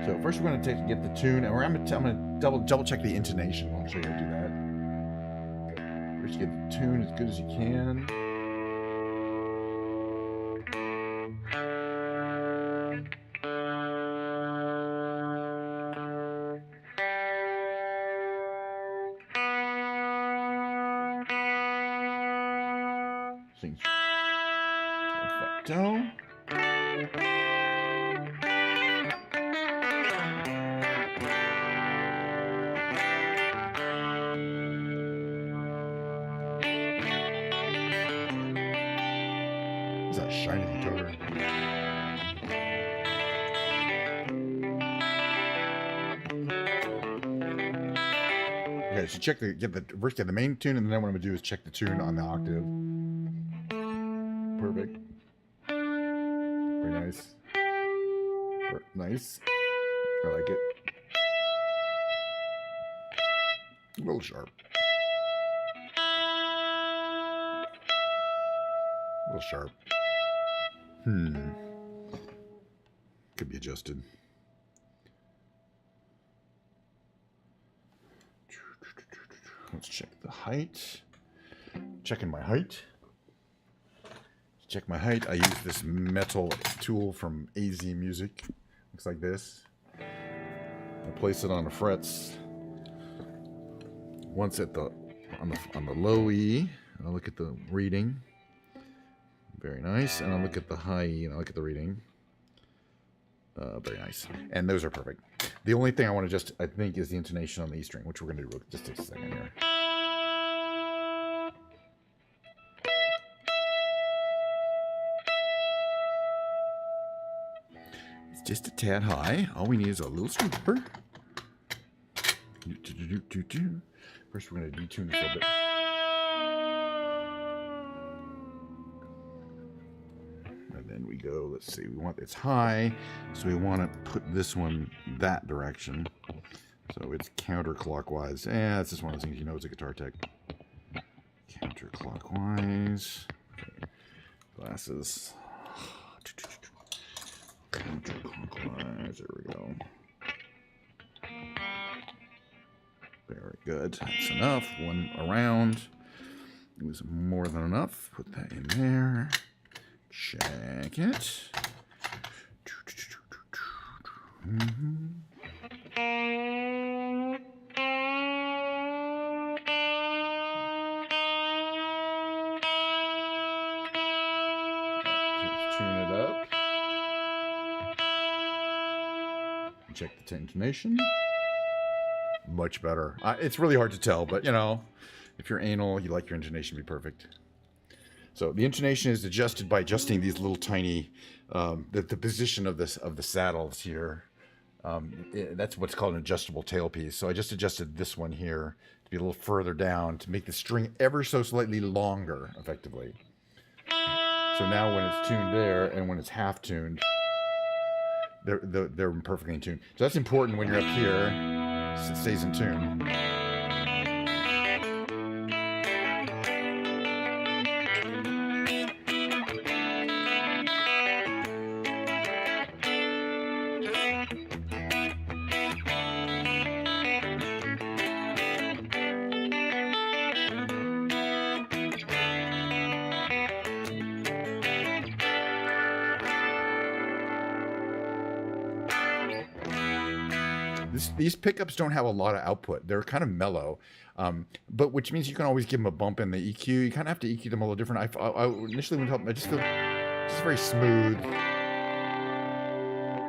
So first, we're gonna get the tune, and I'm gonna double check the intonation. I'll show you how to do that. First, get the tune as good as you can. Sings perfecto. that shiny guitar. Okay, so get the main tune, and then what I'm gonna do is check the tune on the octave. Perfect. Very nice. Nice. I like it. A little sharp. A little sharp. Could be adjusted. Let's check the height. Checking my height. To check my height, I use this metal tool from AZ Music. Looks like this. I place it on the frets. Once at the on the low E, I'll look at the reading. Very nice. And I'll look at the high E and I'll look at the reading. Very nice. And those are perfect. The only thing I want to just, I think, is the intonation on the E string, which we're going to do. Just take a second here. It's just a tad high. All we need is a little scooper. First, we're going to detune this a little bit. Then we go, let's see, we want it's high, so we want to put this one that direction. So it's counterclockwise. Yeah, it's just one of those things, you know, it's a guitar tech. Counterclockwise. Okay. Glasses. Counterclockwise. There we go. Very good. That's enough. One around. It was more than enough. Put that in there. Check it. Let's tune it up. Check the intonation. Much better. It's really hard to tell, but you know, if you're anal, you like your intonation to be perfect. So the intonation is adjusted by adjusting these little tiny, the position of the saddles here. That's what's called an adjustable tailpiece. So I just adjusted this one here to be a little further down to make the string ever so slightly longer, effectively. So now when it's tuned there and when it's half tuned, they're perfectly in tune. So that's important when you're up here, so it stays in tune. These pickups don't have a lot of output. They're kind of mellow, but which means you can always give them a bump in the EQ. You kind of have to EQ them a little different. I initially went up, I just feel just very smooth,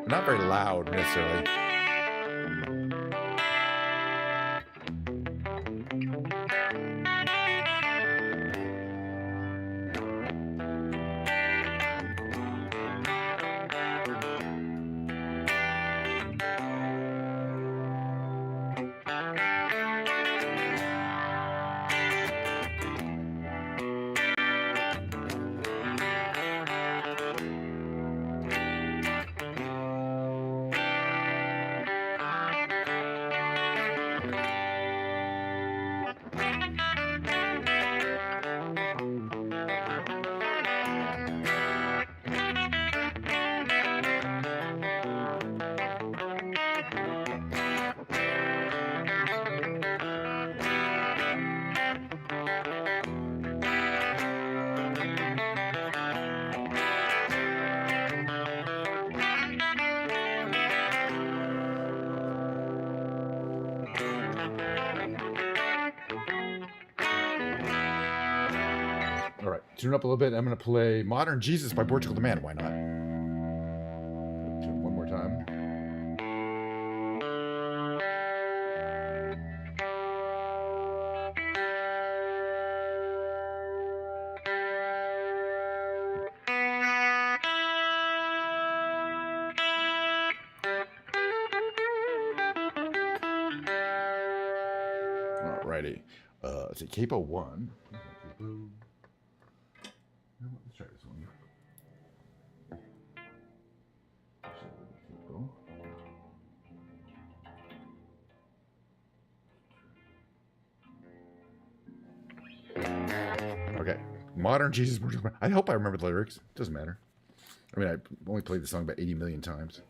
not very loud necessarily. All right, tune up a little bit. I'm going to play Modern Jesus by Portugal the Man. Why not? Tune one more time. Alrighty. Let's see, capo 1. Let's try this one. Okay. Modern Jesus. I hope I remember the lyrics. Doesn't matter. I mean, I only played the song about 80 million times.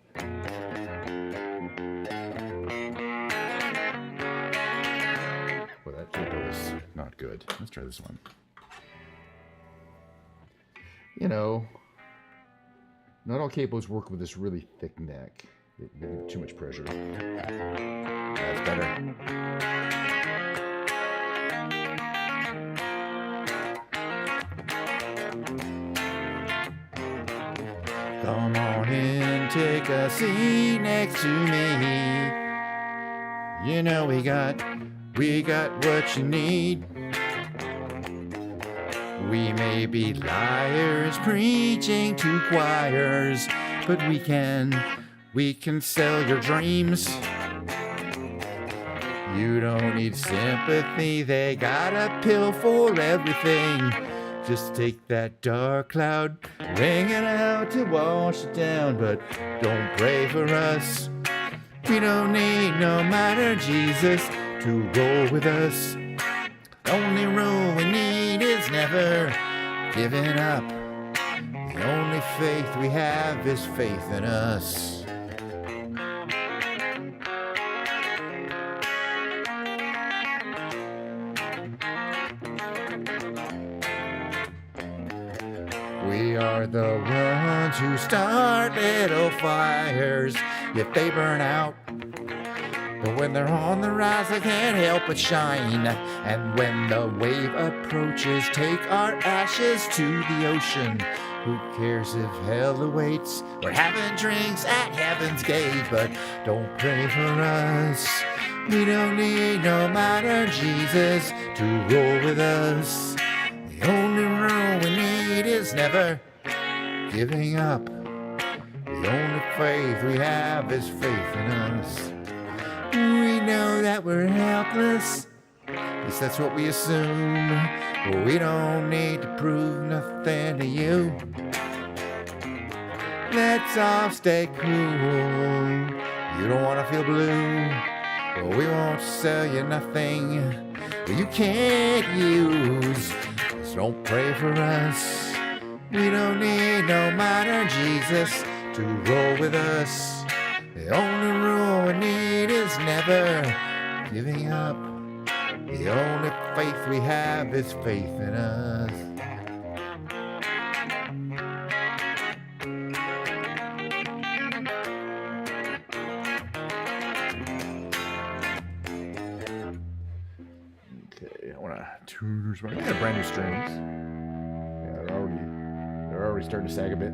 Well, that capo is not good. Let's try this one. You know, not all capos work with this really thick neck. They give it too much pressure. That's better. Come on in, take a seat next to me. You know we got what you need. We may be liars preaching to choirs, but we can sell your dreams. You don't need sympathy, they got a pill for everything. Just take that dark cloud, bring it out to wash it down, but don't pray for us. We don't need no minor Jesus to roll with us. The only rule we need is never giving up. The only faith we have is faith in us. We are the ones who start little fires if they burn out. But when they're on the rise, they can't help but shine. And when the wave approaches, take our ashes to the ocean. Who cares if hell awaits? We're having drinks at heaven's gate, but don't pray for us. We don't need no minor Jesus to roll with us. The only rule we need is never giving up. The only faith we have is faith in us. We know that we're helpless, at least that's what we assume. But we don't need to prove nothing to you. Let's all stay cool. You don't want to feel blue, but we won't sell you nothing you can't use. So don't pray for us. We don't need no minor Jesus to roll with us. The only rule we need is never giving up. The only faith we have is faith in us. Okay, I want to tune. I got brand new strings. Yeah, they're already starting to sag a bit.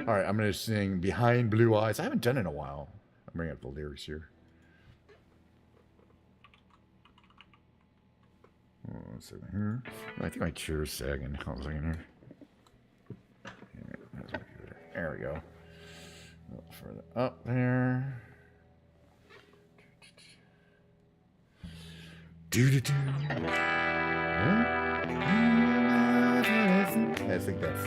All right, I'm going to sing Behind Blue Eyes. I haven't done it in a while. I'm bringing up the lyrics here. Oh, one second here. I think my chair's sagging. Hold on a second here. Yeah, there we go. A little further up there. Do-do-do. Huh? I think that's...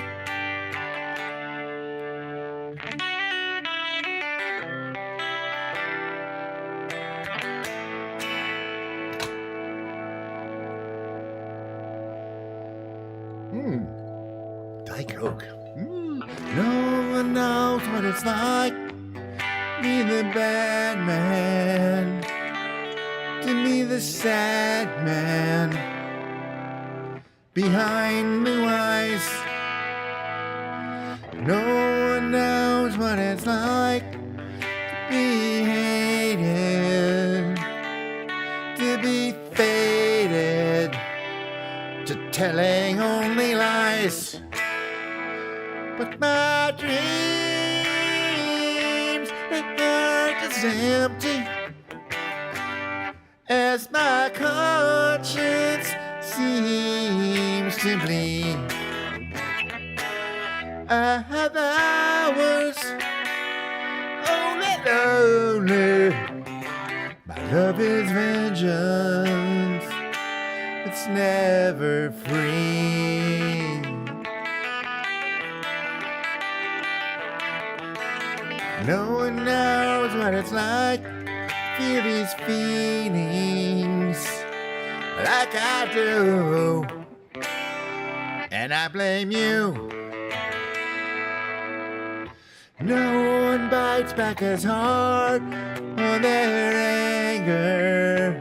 Diet Coke. No one knows what it's like to be the bad man, to be the sad man behind blue eyes. No one knows what it's like to be hated, to be faded, to telling only lies. But my dreams, they are just empty, as my conscience seems to bleed. I have hours only lonely. My love is vengeance, it's never free. No one knows what it's like, feel these feelings like I do, and I blame you. No one bites back as hard on their anger.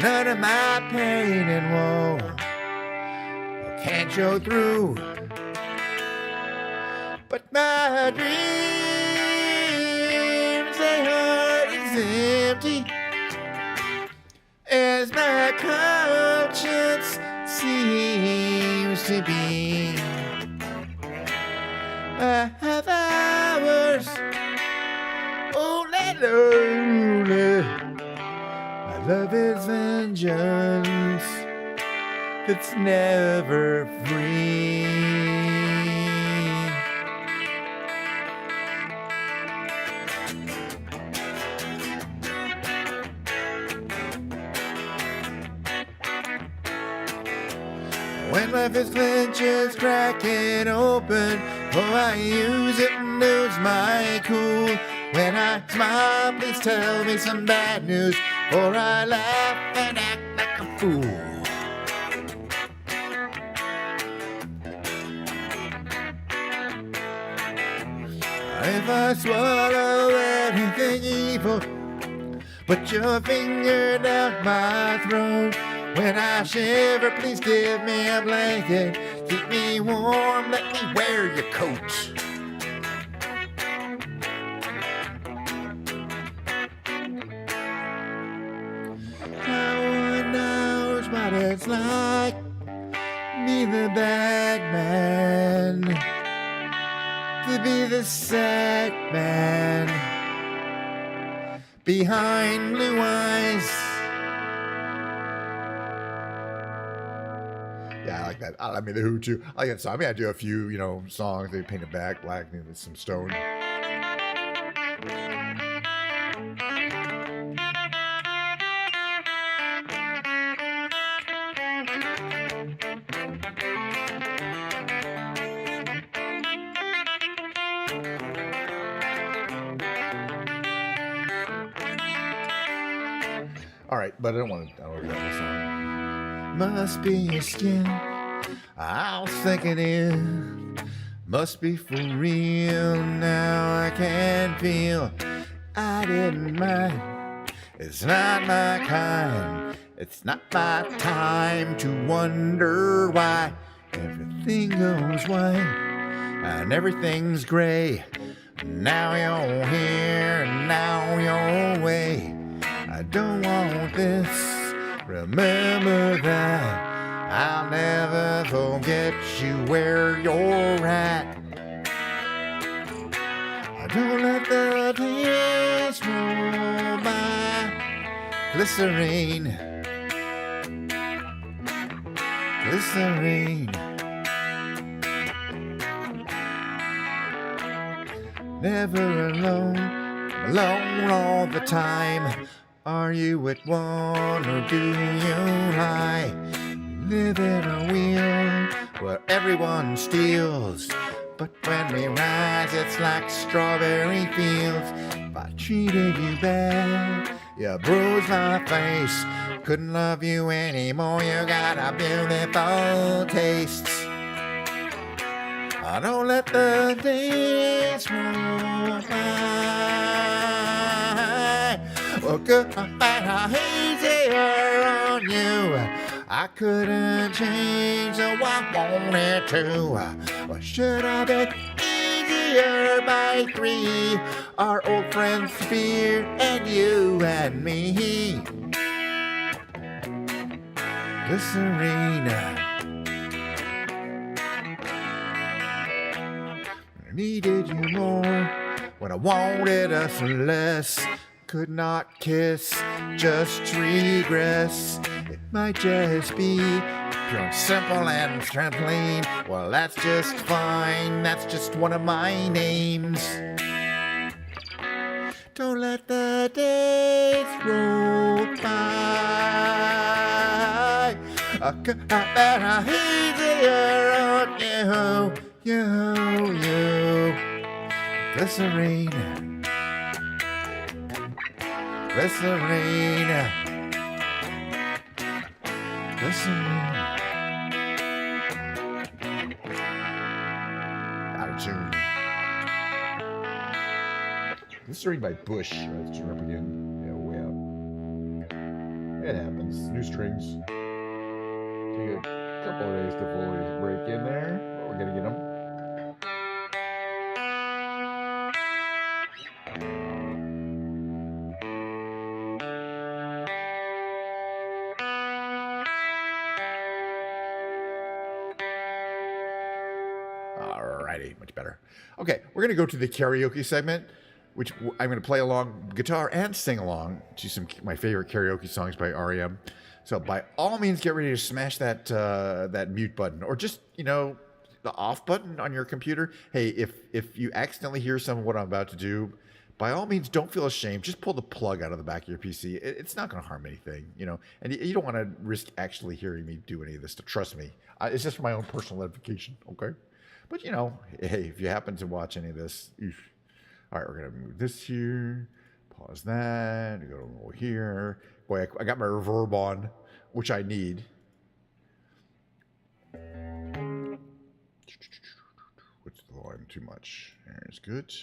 None of my pain and woe can't show through. But my dreams, their heart is empty, as my conscience seems to be. I have hours only lonely. My love is vengeance that's never free. When life is clinches cracking open, oh, I use it and lose my cool. When I smile, please tell me some bad news, or I laugh and act like a fool. If I swallow anything evil, put your finger down my throat. When I shiver, please give me a blanket. Keep me warm, let me wear your coat. No one knows what it's like, be the bad man, to be the sad man behind blue eyes. Yeah, I like that. I mean, the Who too. I like that song. I mean, I do a few, songs. They paint it back black, and there's some stone. All right, but I don't want to do that song. Must be your skin, I'll think it is. Must be for real now, I can feel. I didn't mind, it's not my kind. It's not my time to wonder why. Everything goes white and everything's gray. Now you're here and now you're away. I don't want this, remember that. I'll never forget you where you're at. Don't let the days roll by. Glycerine, glycerine. Never alone, alone all the time. Are you at one or do you lie? Live in a wheel where everyone steals. But when we rise, it's like strawberry fields. If I treated you bad, you bruised my face. Couldn't love you anymore, you got a beautiful taste. I don't let the days roll by. Well, good, I easier on you. I couldn't change the way I wanted to. Or should I be easier by 3? Our old friends Fear and you and me. Glycerine. I needed you more, when I wanted us less. Could not kiss, just regress. It might just be pure and simple and trampoline. Well, that's just fine, that's just one of my names. Don't let the days roll by. I bet how easier on you. Glycerine. Out of tune. Glycerine by Bush. Let's tune up again. Yeah, way up. It happens. New strings. Take a couple of days to fully break in there, but we're gonna get them. Alrighty, much better. Okay, we're gonna go to the karaoke segment, which I'm gonna play along guitar and sing along to some my favorite karaoke songs by REM. So by all means, get ready to smash that that mute button, or just the off button on your computer. Hey, if you accidentally hear some of what I'm about to do, by all means, don't feel ashamed. Just pull the plug out of the back of your PC. It's not going to harm anything, And you don't want to risk actually hearing me do any of this. Trust me, it's just for my own personal edification, okay? But hey, if you happen to watch any of this, all right, we're gonna move this here, pause that, go over here. Boy, I got my reverb on, which I need. What's the volume? Too much. There's good.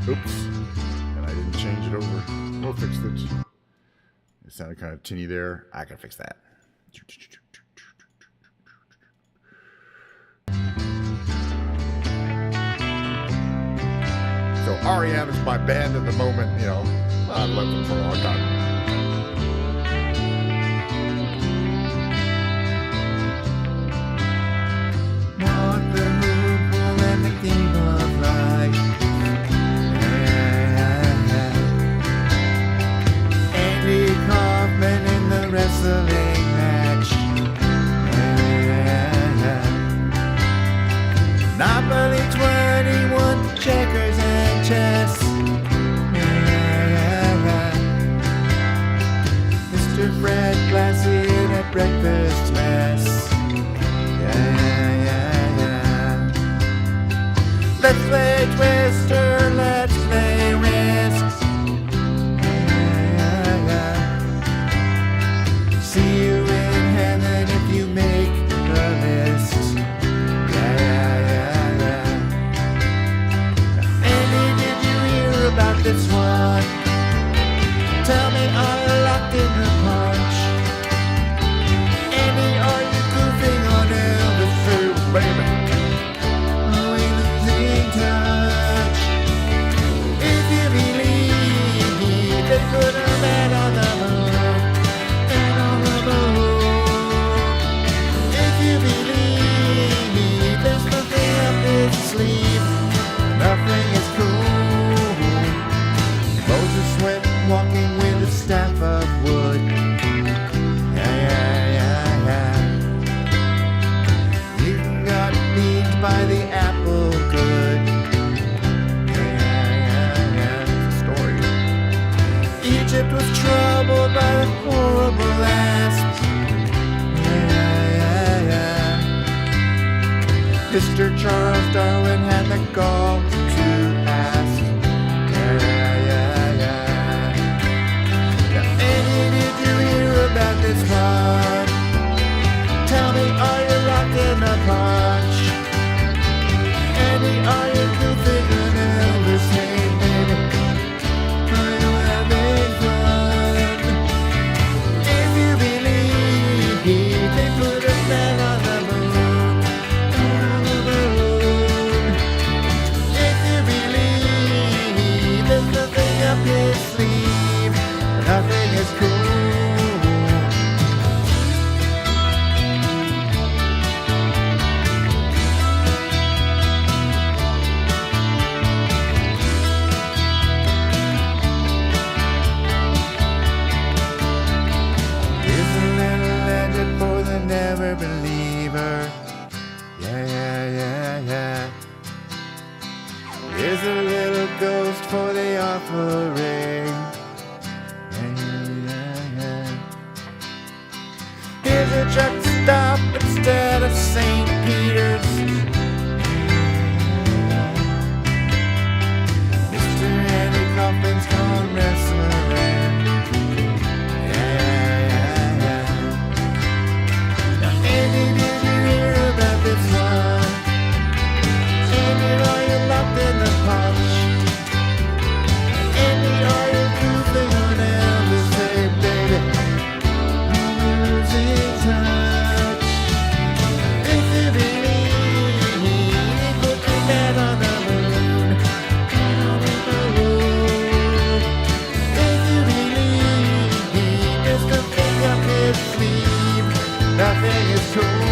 Oops, and I didn't change it over. We'll fix it. It sounded kind of tinny there. I can fix that. So REM is my band at the moment, I've loved them for a long time. Not the rule and the game of life. Andy Kaufman in the wrestling match. Monopoly 21, checkers and chess. Mr. Fred Glassy in a breakfast mess. Let's play Twister, let's play Risks. See you in heaven if you make the list. About this one, tell me, are you locked in the punch? Andy, are you goofing on Elvis too, baby? Are we losing touch? If you believe they put a man on the moon and on the moon, if you believe there's nothing up his sleeve, nothing is cool. Moses went walking with a staff of wood. Newton got beaten by the apple good. Story. Egypt was troubled by the horrible asps. Mr. Charles Darwin had the gall to ask. About this one, tell me, are you locked in a punch? Andy, are you goofing on Elvis? Hey, baby, are you having fun? If you believe they put a man on the moon, if you believe there's nothing up his sleeve, nothing is cool. favor. Yeah, yeah, yeah, yeah. Here's a little ghost for the offering. Yeah, yeah, yeah. Here's a truck stop instead of St. Peter's. Mr. Andy Kaufman's gone wrestling. Yeah, yeah, yeah. Now, Andy, did you hear about this one? Andy, are you locked in the punch? Andy, are you cruising on Elvis? Hey, baby, I'm losing touch. If you believe, put your head on the moon, down in the road. If you believe, just a thing up his sleeve, nothing is cool.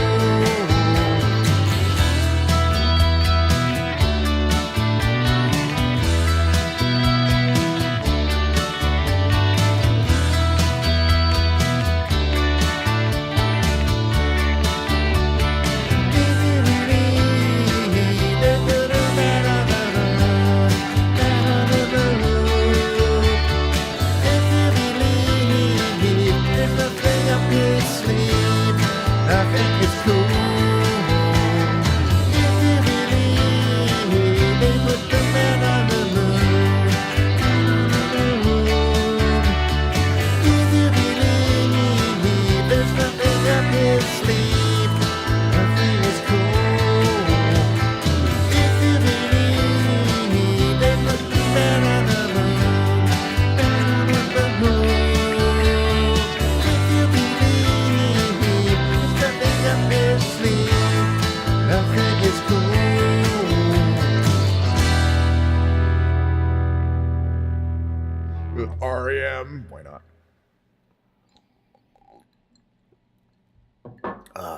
With REM. Why not?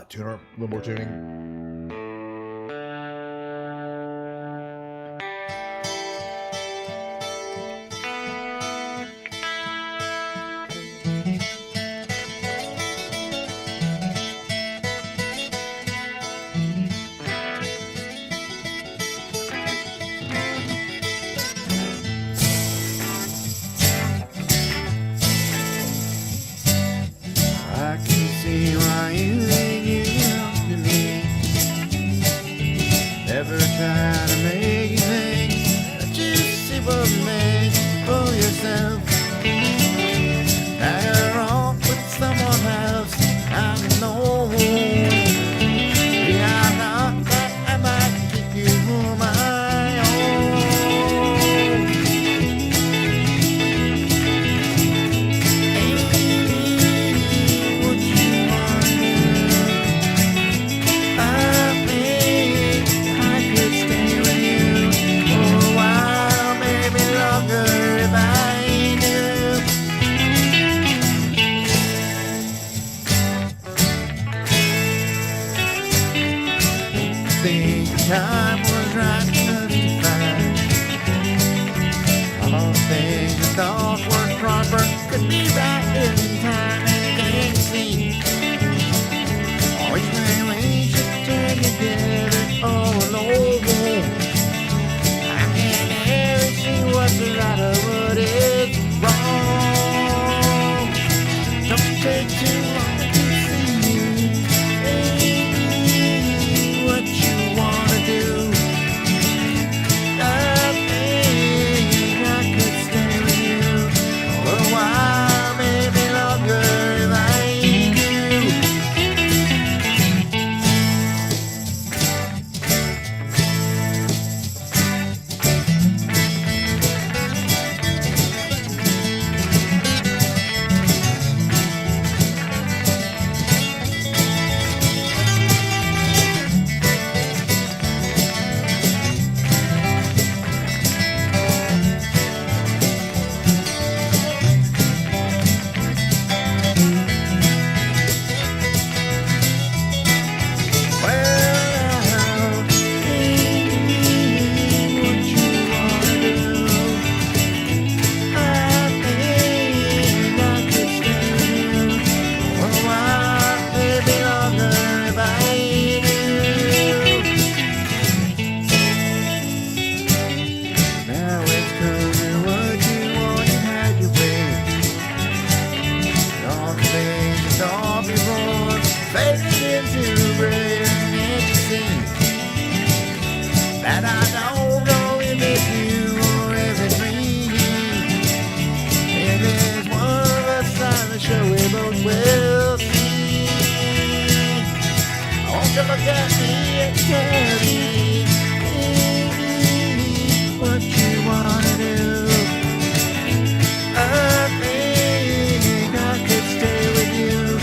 Tuner, a little more tuning. I can see why you think you belong to me. Never try to make things that you see what makes for yourself. Now you're off with someone else, I know. Yeah, I know that I might keep you for my own. What you want to do? I think I could stay with you for a while, maybe longer if I do. Think time was right justified. All things I thought were proper could be right in time, and you can't see. Always when we should turn together all alone. I can't ever see what's right or what is wrong. Don't take too long to see you. Hey, what you wanna do? I think I could stay with you for a while, maybe silver and ecstasy. That I don't know if it's you or if it's me. If there's one of us on the show, we both will see. I want you to look at me and tell me, baby, what you wanna do. I think I could stay with you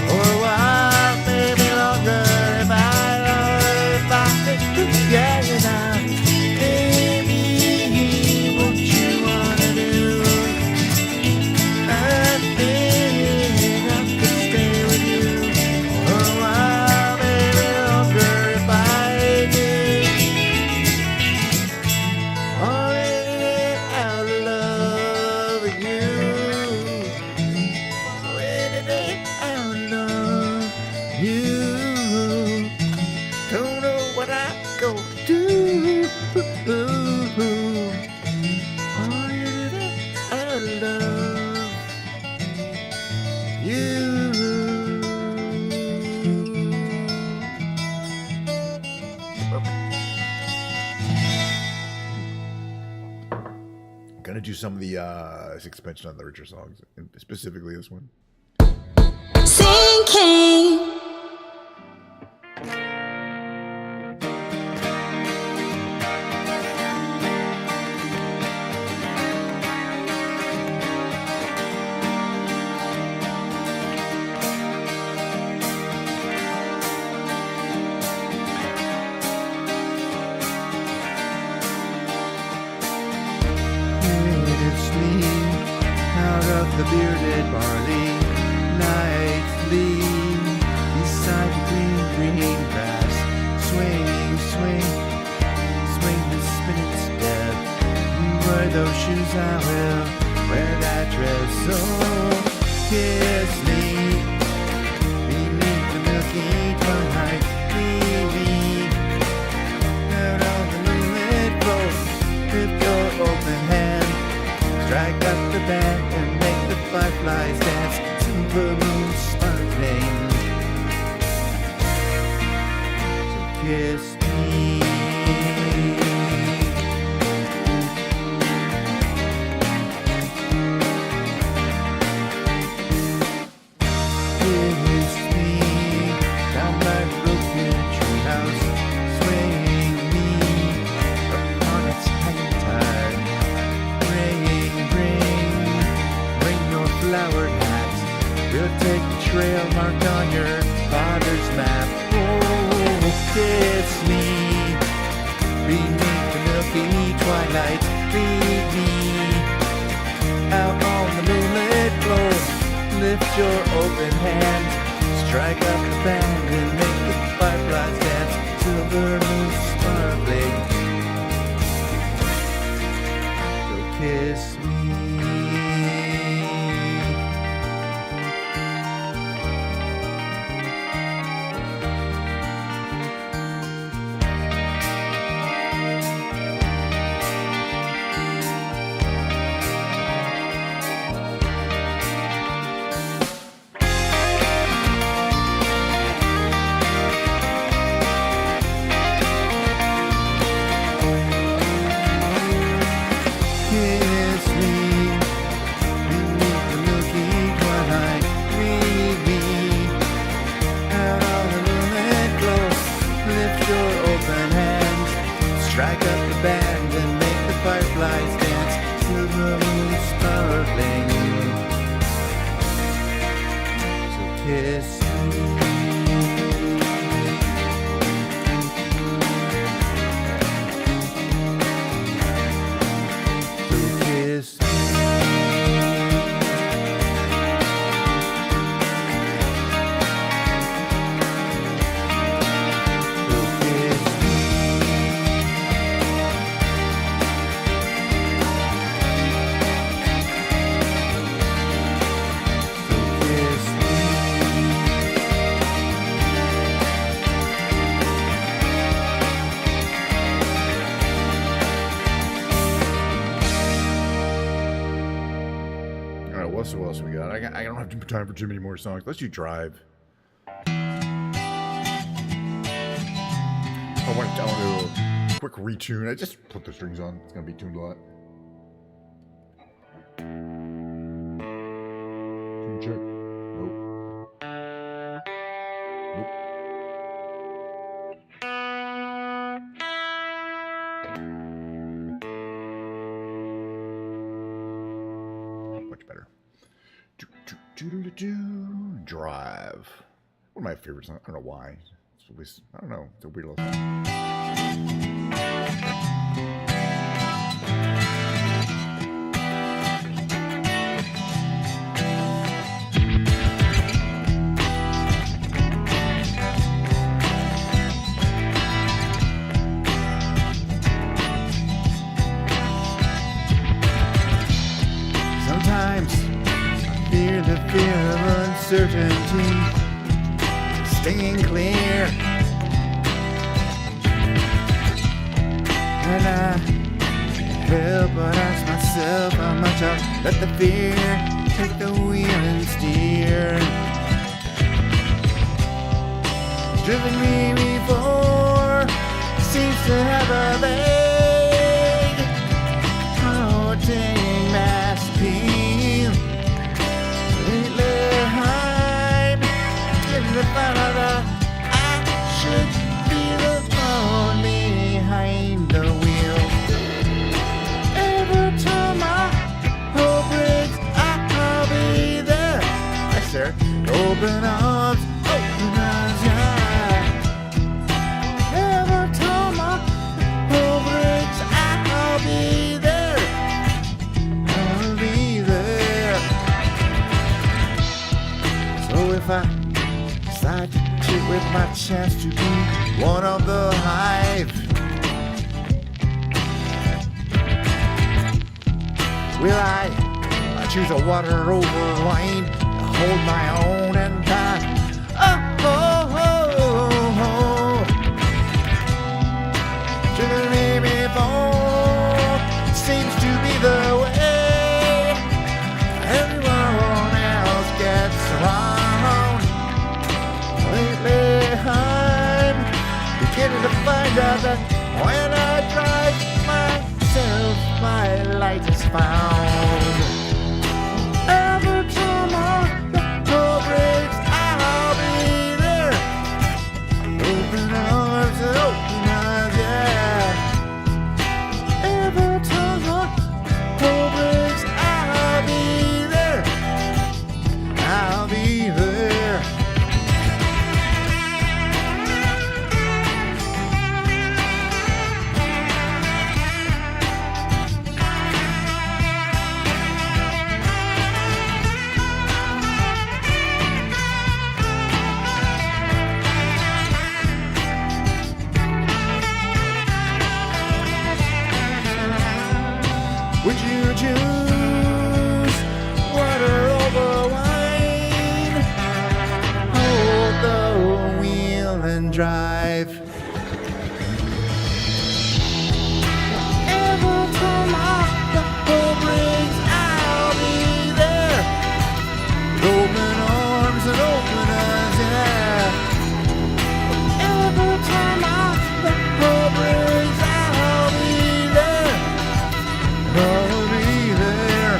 for a while, maybe longer if I could get you now. Baby, what you wanna do? I think I could stay with you for a while, maybe longer if I did. Falling out of love with you. Falling out of love with you. Don't know what I'm gonna do. Falling out of love with you. Gonna do some of the expansion on the richer songs, and specifically this one. Sinking. It's me, out of the bearded barley, nightly, beside the green grass, swing, swing, swing the spinning step. Wear those shoes, I will wear that dress. Oh, kiss me, beneath the milky twilight, leave me out on the moonlit floor. Lift your open hand, strike up the band and make the fireflies dance to the moon sparkling. So kiss me. Kiss me down by the broken treehouse, swaying me upon its hanging tide. Bring your flowered hat. We'll take the trail marked on your father's map. Oh, kiss me beneath the milky twilight. Lead me out on the moonlit floor. Lift your open hand, strike up the band and make the fireflies dance. Silver moon sparkling. So kiss What else we got? I don't have time for too many more songs. Let's you drive. I want to do a quick retune. I just put the strings on. It's going to be tuned a lot. Tune check. Nope. Nope. Much better. Drive. One of my favorite songs. I don't know why. It's always, I don't know. It's a weird little song. Sometimes I fear the fear of uncertainty, staying clear, and I can't help but ask myself how much I let the fear take the wheel and steer. Driven me before, seems to have a vague, haunting mass appeal. Lately I'm getting the thought that I should be the one behind the wheel. Every time my hope breaks, I'll be there. Yes, sir. Open arms, open eyes, yeah. Every time my hope breaks, I'll be there. I'll be there. So if I decide to cheat with my chance to be one of the hive, will I choose a water over wine, hold my own and die? Oh, oh, oh, oh. Driven me before, seems to be the way everyone else gets around. Lately I'm beginning to find out that when I drive myself, my light is found. Every time the door breaks, I'll be there. Open arms and open eyes, yeah. Every time the door breaks, I'll be there. I'll be there. Would you choose water over wine? Hold the wheel and drive. Every time the whole breaks, I'll be there. Open arms and open eyes, yeah. Every time the whole breaks, I'll be there. I'll be there.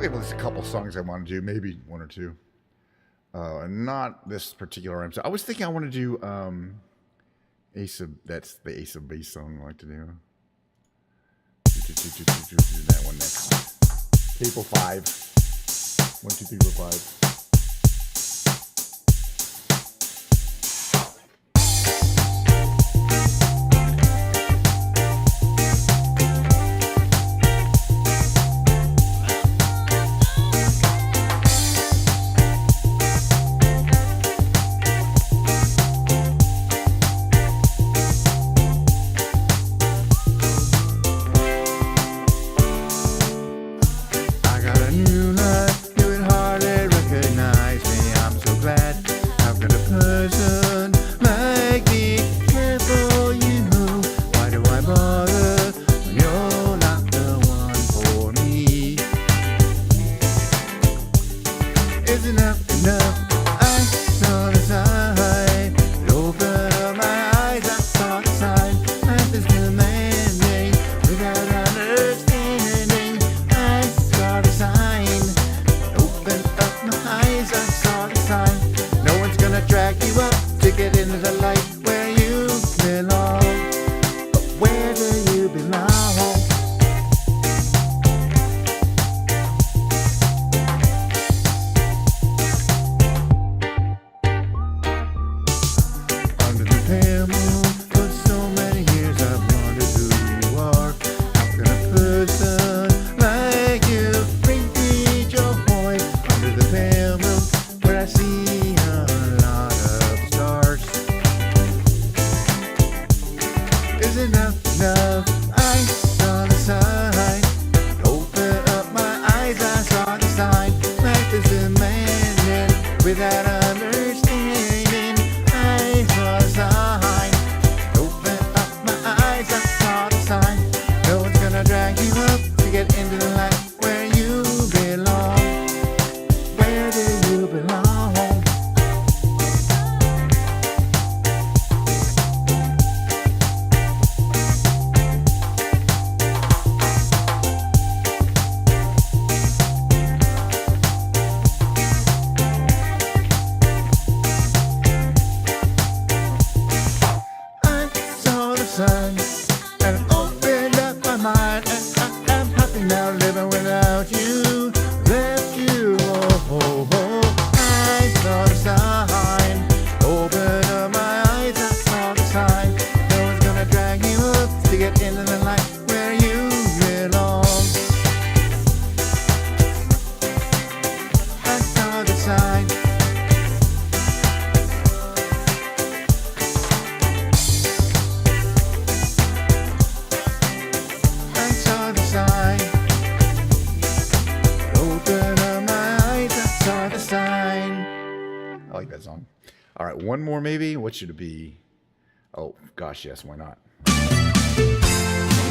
Maybe there's a couple songs I want to do, maybe one or two. Not this particular episode. I was thinking I want to do Ace of, that's the Ace of Base song I like to do. That one next. Table 5. 1, 2, 3, 4, 5. enough. I saw the sign. Open up my eyes, I saw the sign. Life is demanding without understanding. I saw the sign. Open up my eyes, I saw the sign. No one's gonna drag you up to get into the light where you belong. Where do you belong? Sun and opened up my mind, and I'm happy now living without you. Left you, I saw the sign. Open up my eyes, I saw the sign. No one's gonna drag you up to get into the light where you belong. I saw the sign. I like that song. All right, one more maybe. What should it be? Oh, gosh, yes, why not?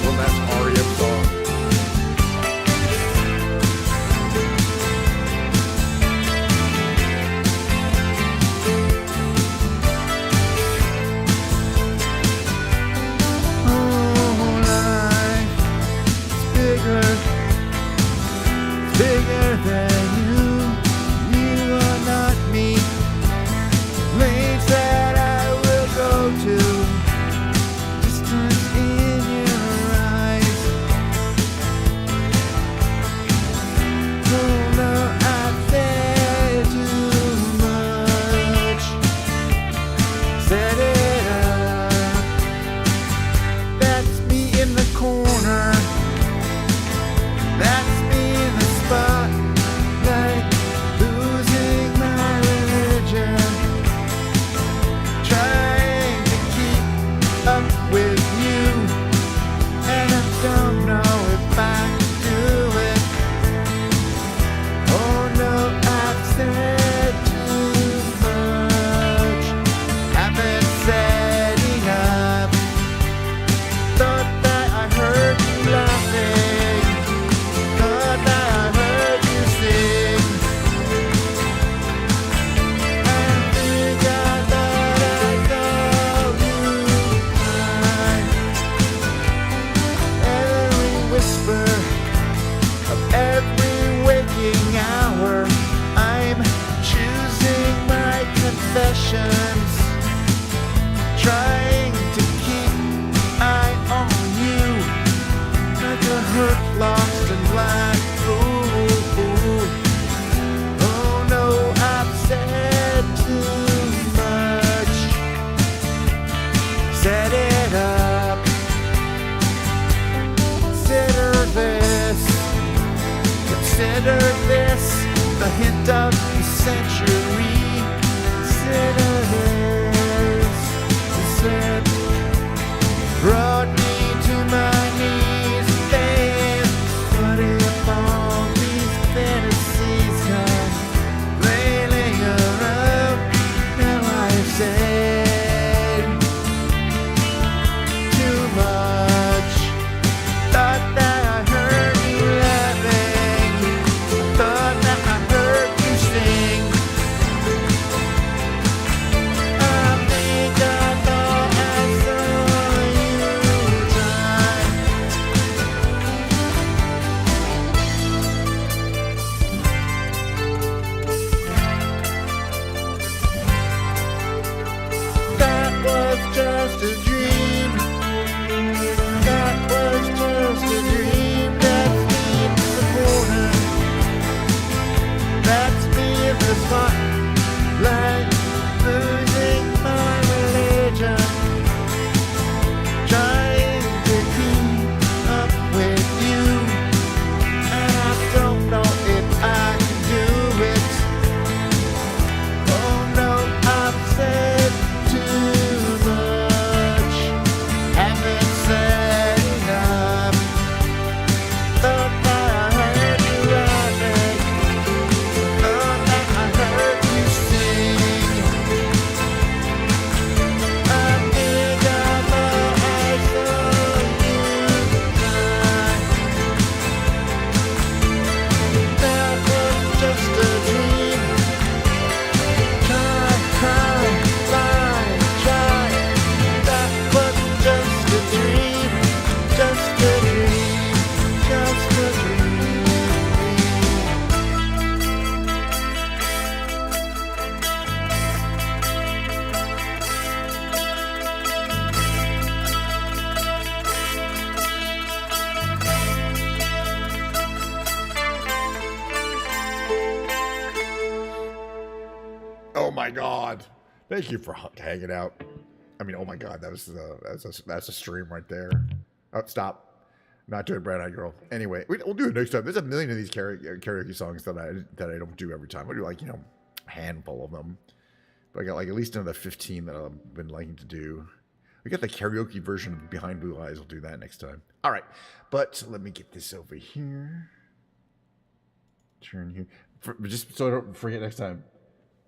One last REM song. Oh, life is bigger than you. You are not me. Lanes that I will go to, distance in your eyes. Oh no, I've said too much. Set it up. That's me in the corner. That's me in the spotlight, losing my religion. Trying to keep up with you, and I don't know if I can do it. Oh no, I've said too much. I've been setting up. Thought that I heard you laughing. Thought that I heard you sing. I think I thought I saw you cry. Every whisper of every waking hour, I'm choosing my confessions, trying to keep eye on you, like a hurt, lost and blind. Ooh. Oh no, I've said too much. Set it up. Consider this the hint of the century. Consider this the set brought me to my knees. Babe, what if all these fantasies come flailing around? Now I've said too much. Thought that I heard you laughing. Thought that I heard you sing. my God. Thank you for hanging out. I mean, oh my God, that's a stream right there. Oh, stop. Not doing Brown Eyed Girl. Anyway, we'll do it next time. There's a million of these karaoke songs that I don't do every time. I do like, a handful of them. But I got like at least another 15 that I've been liking to do. We got the karaoke version of Behind Blue Eyes. We'll do that next time. All right. But let me get this over here. Turn here. Just so I don't forget next time.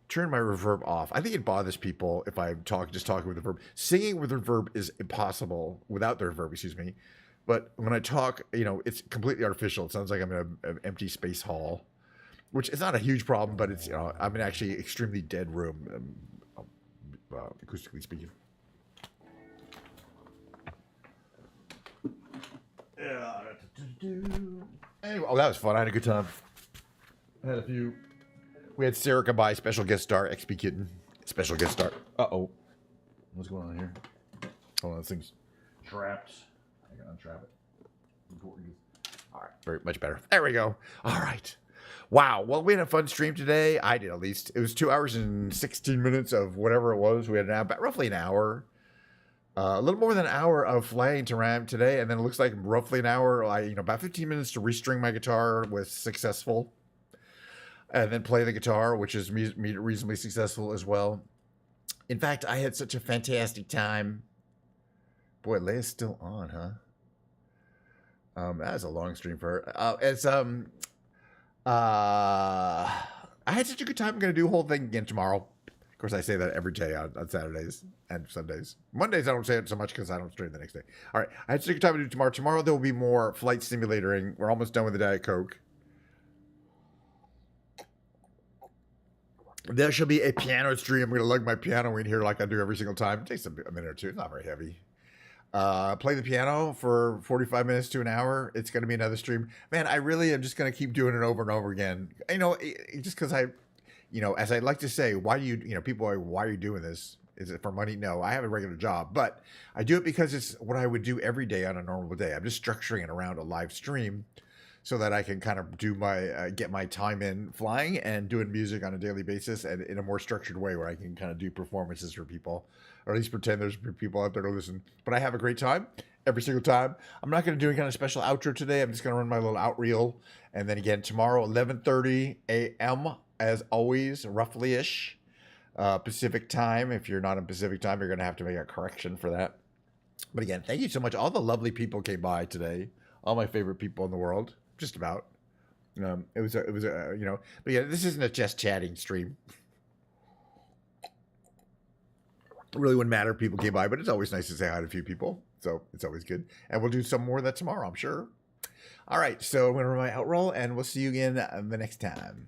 Turn my reverb off. I think it bothers people if I just talking with reverb. Singing with reverb is impossible without the reverb, excuse me. But when I talk, it's completely artificial. It sounds like I'm in an empty space hall, which is not a huge problem, but it's, I'm in actually extremely dead room, acoustically speaking. Anyway, that was fun. I had a good time. We had Sarah Kabai, special guest star, XP Kitten, special guest star. Uh-oh. What's going on here? Oh, this thing's trapped. I gotta untrap it. Important. All right, very much better. There we go. All right. Wow. Well, we had a fun stream today. I did, at least. It was 2 hours and 16 minutes of whatever it was. We had roughly an hour. A little more than an hour of flying to RAM today, and then it looks like roughly an hour, about 15 minutes to restring my guitar was successful. And then play the guitar, which is reasonably successful as well. In fact, I had such a fantastic time. Boy, Leia's still on, huh? That was a long stream for her. I had such a good time. I'm going to do the whole thing again tomorrow. Of course, I say that every day on Saturdays and Sundays. Mondays, I don't say it so much because I don't stream the next day. All right, I had such a good time to do tomorrow. Tomorrow, there will be more flight simulatoring. We're almost done with the Diet Coke. There shall be a piano stream. I'm going to lug my piano in here like I do every single time. It takes a minute or two. It's not very heavy. Play the piano for 45 minutes to an hour. It's going to be another stream. Man, I really am just going to keep doing it over and over again. Just because as I like to say, why do you, people are, why are you doing this? Is it for money? No, I have a regular job, but I do it because it's what I would do every day on a normal day. I'm just structuring it around a live stream so that I can kind of do get my time in flying and doing music on a daily basis and in a more structured way where I can kind of do performances for people, or at least pretend there's people out there to listen. But I have a great time every single time. I'm not going to do any kind of special outro today. I'm just going to run my little out reel. And then again, tomorrow, 11:30 a.m., as always, roughly-ish, Pacific time. If you're not in Pacific time, you're going to have to make a correction for that. But again, thank you so much. All the lovely people came by today. All my favorite people in the world. Just about. But yeah, this isn't a just chatting stream. It really wouldn't matter if people came by, but it's always nice to say hi to a few people. So it's always good. And we'll do some more of that tomorrow, I'm sure. All right, so I'm going to run my outroll, and we'll see you again the next time.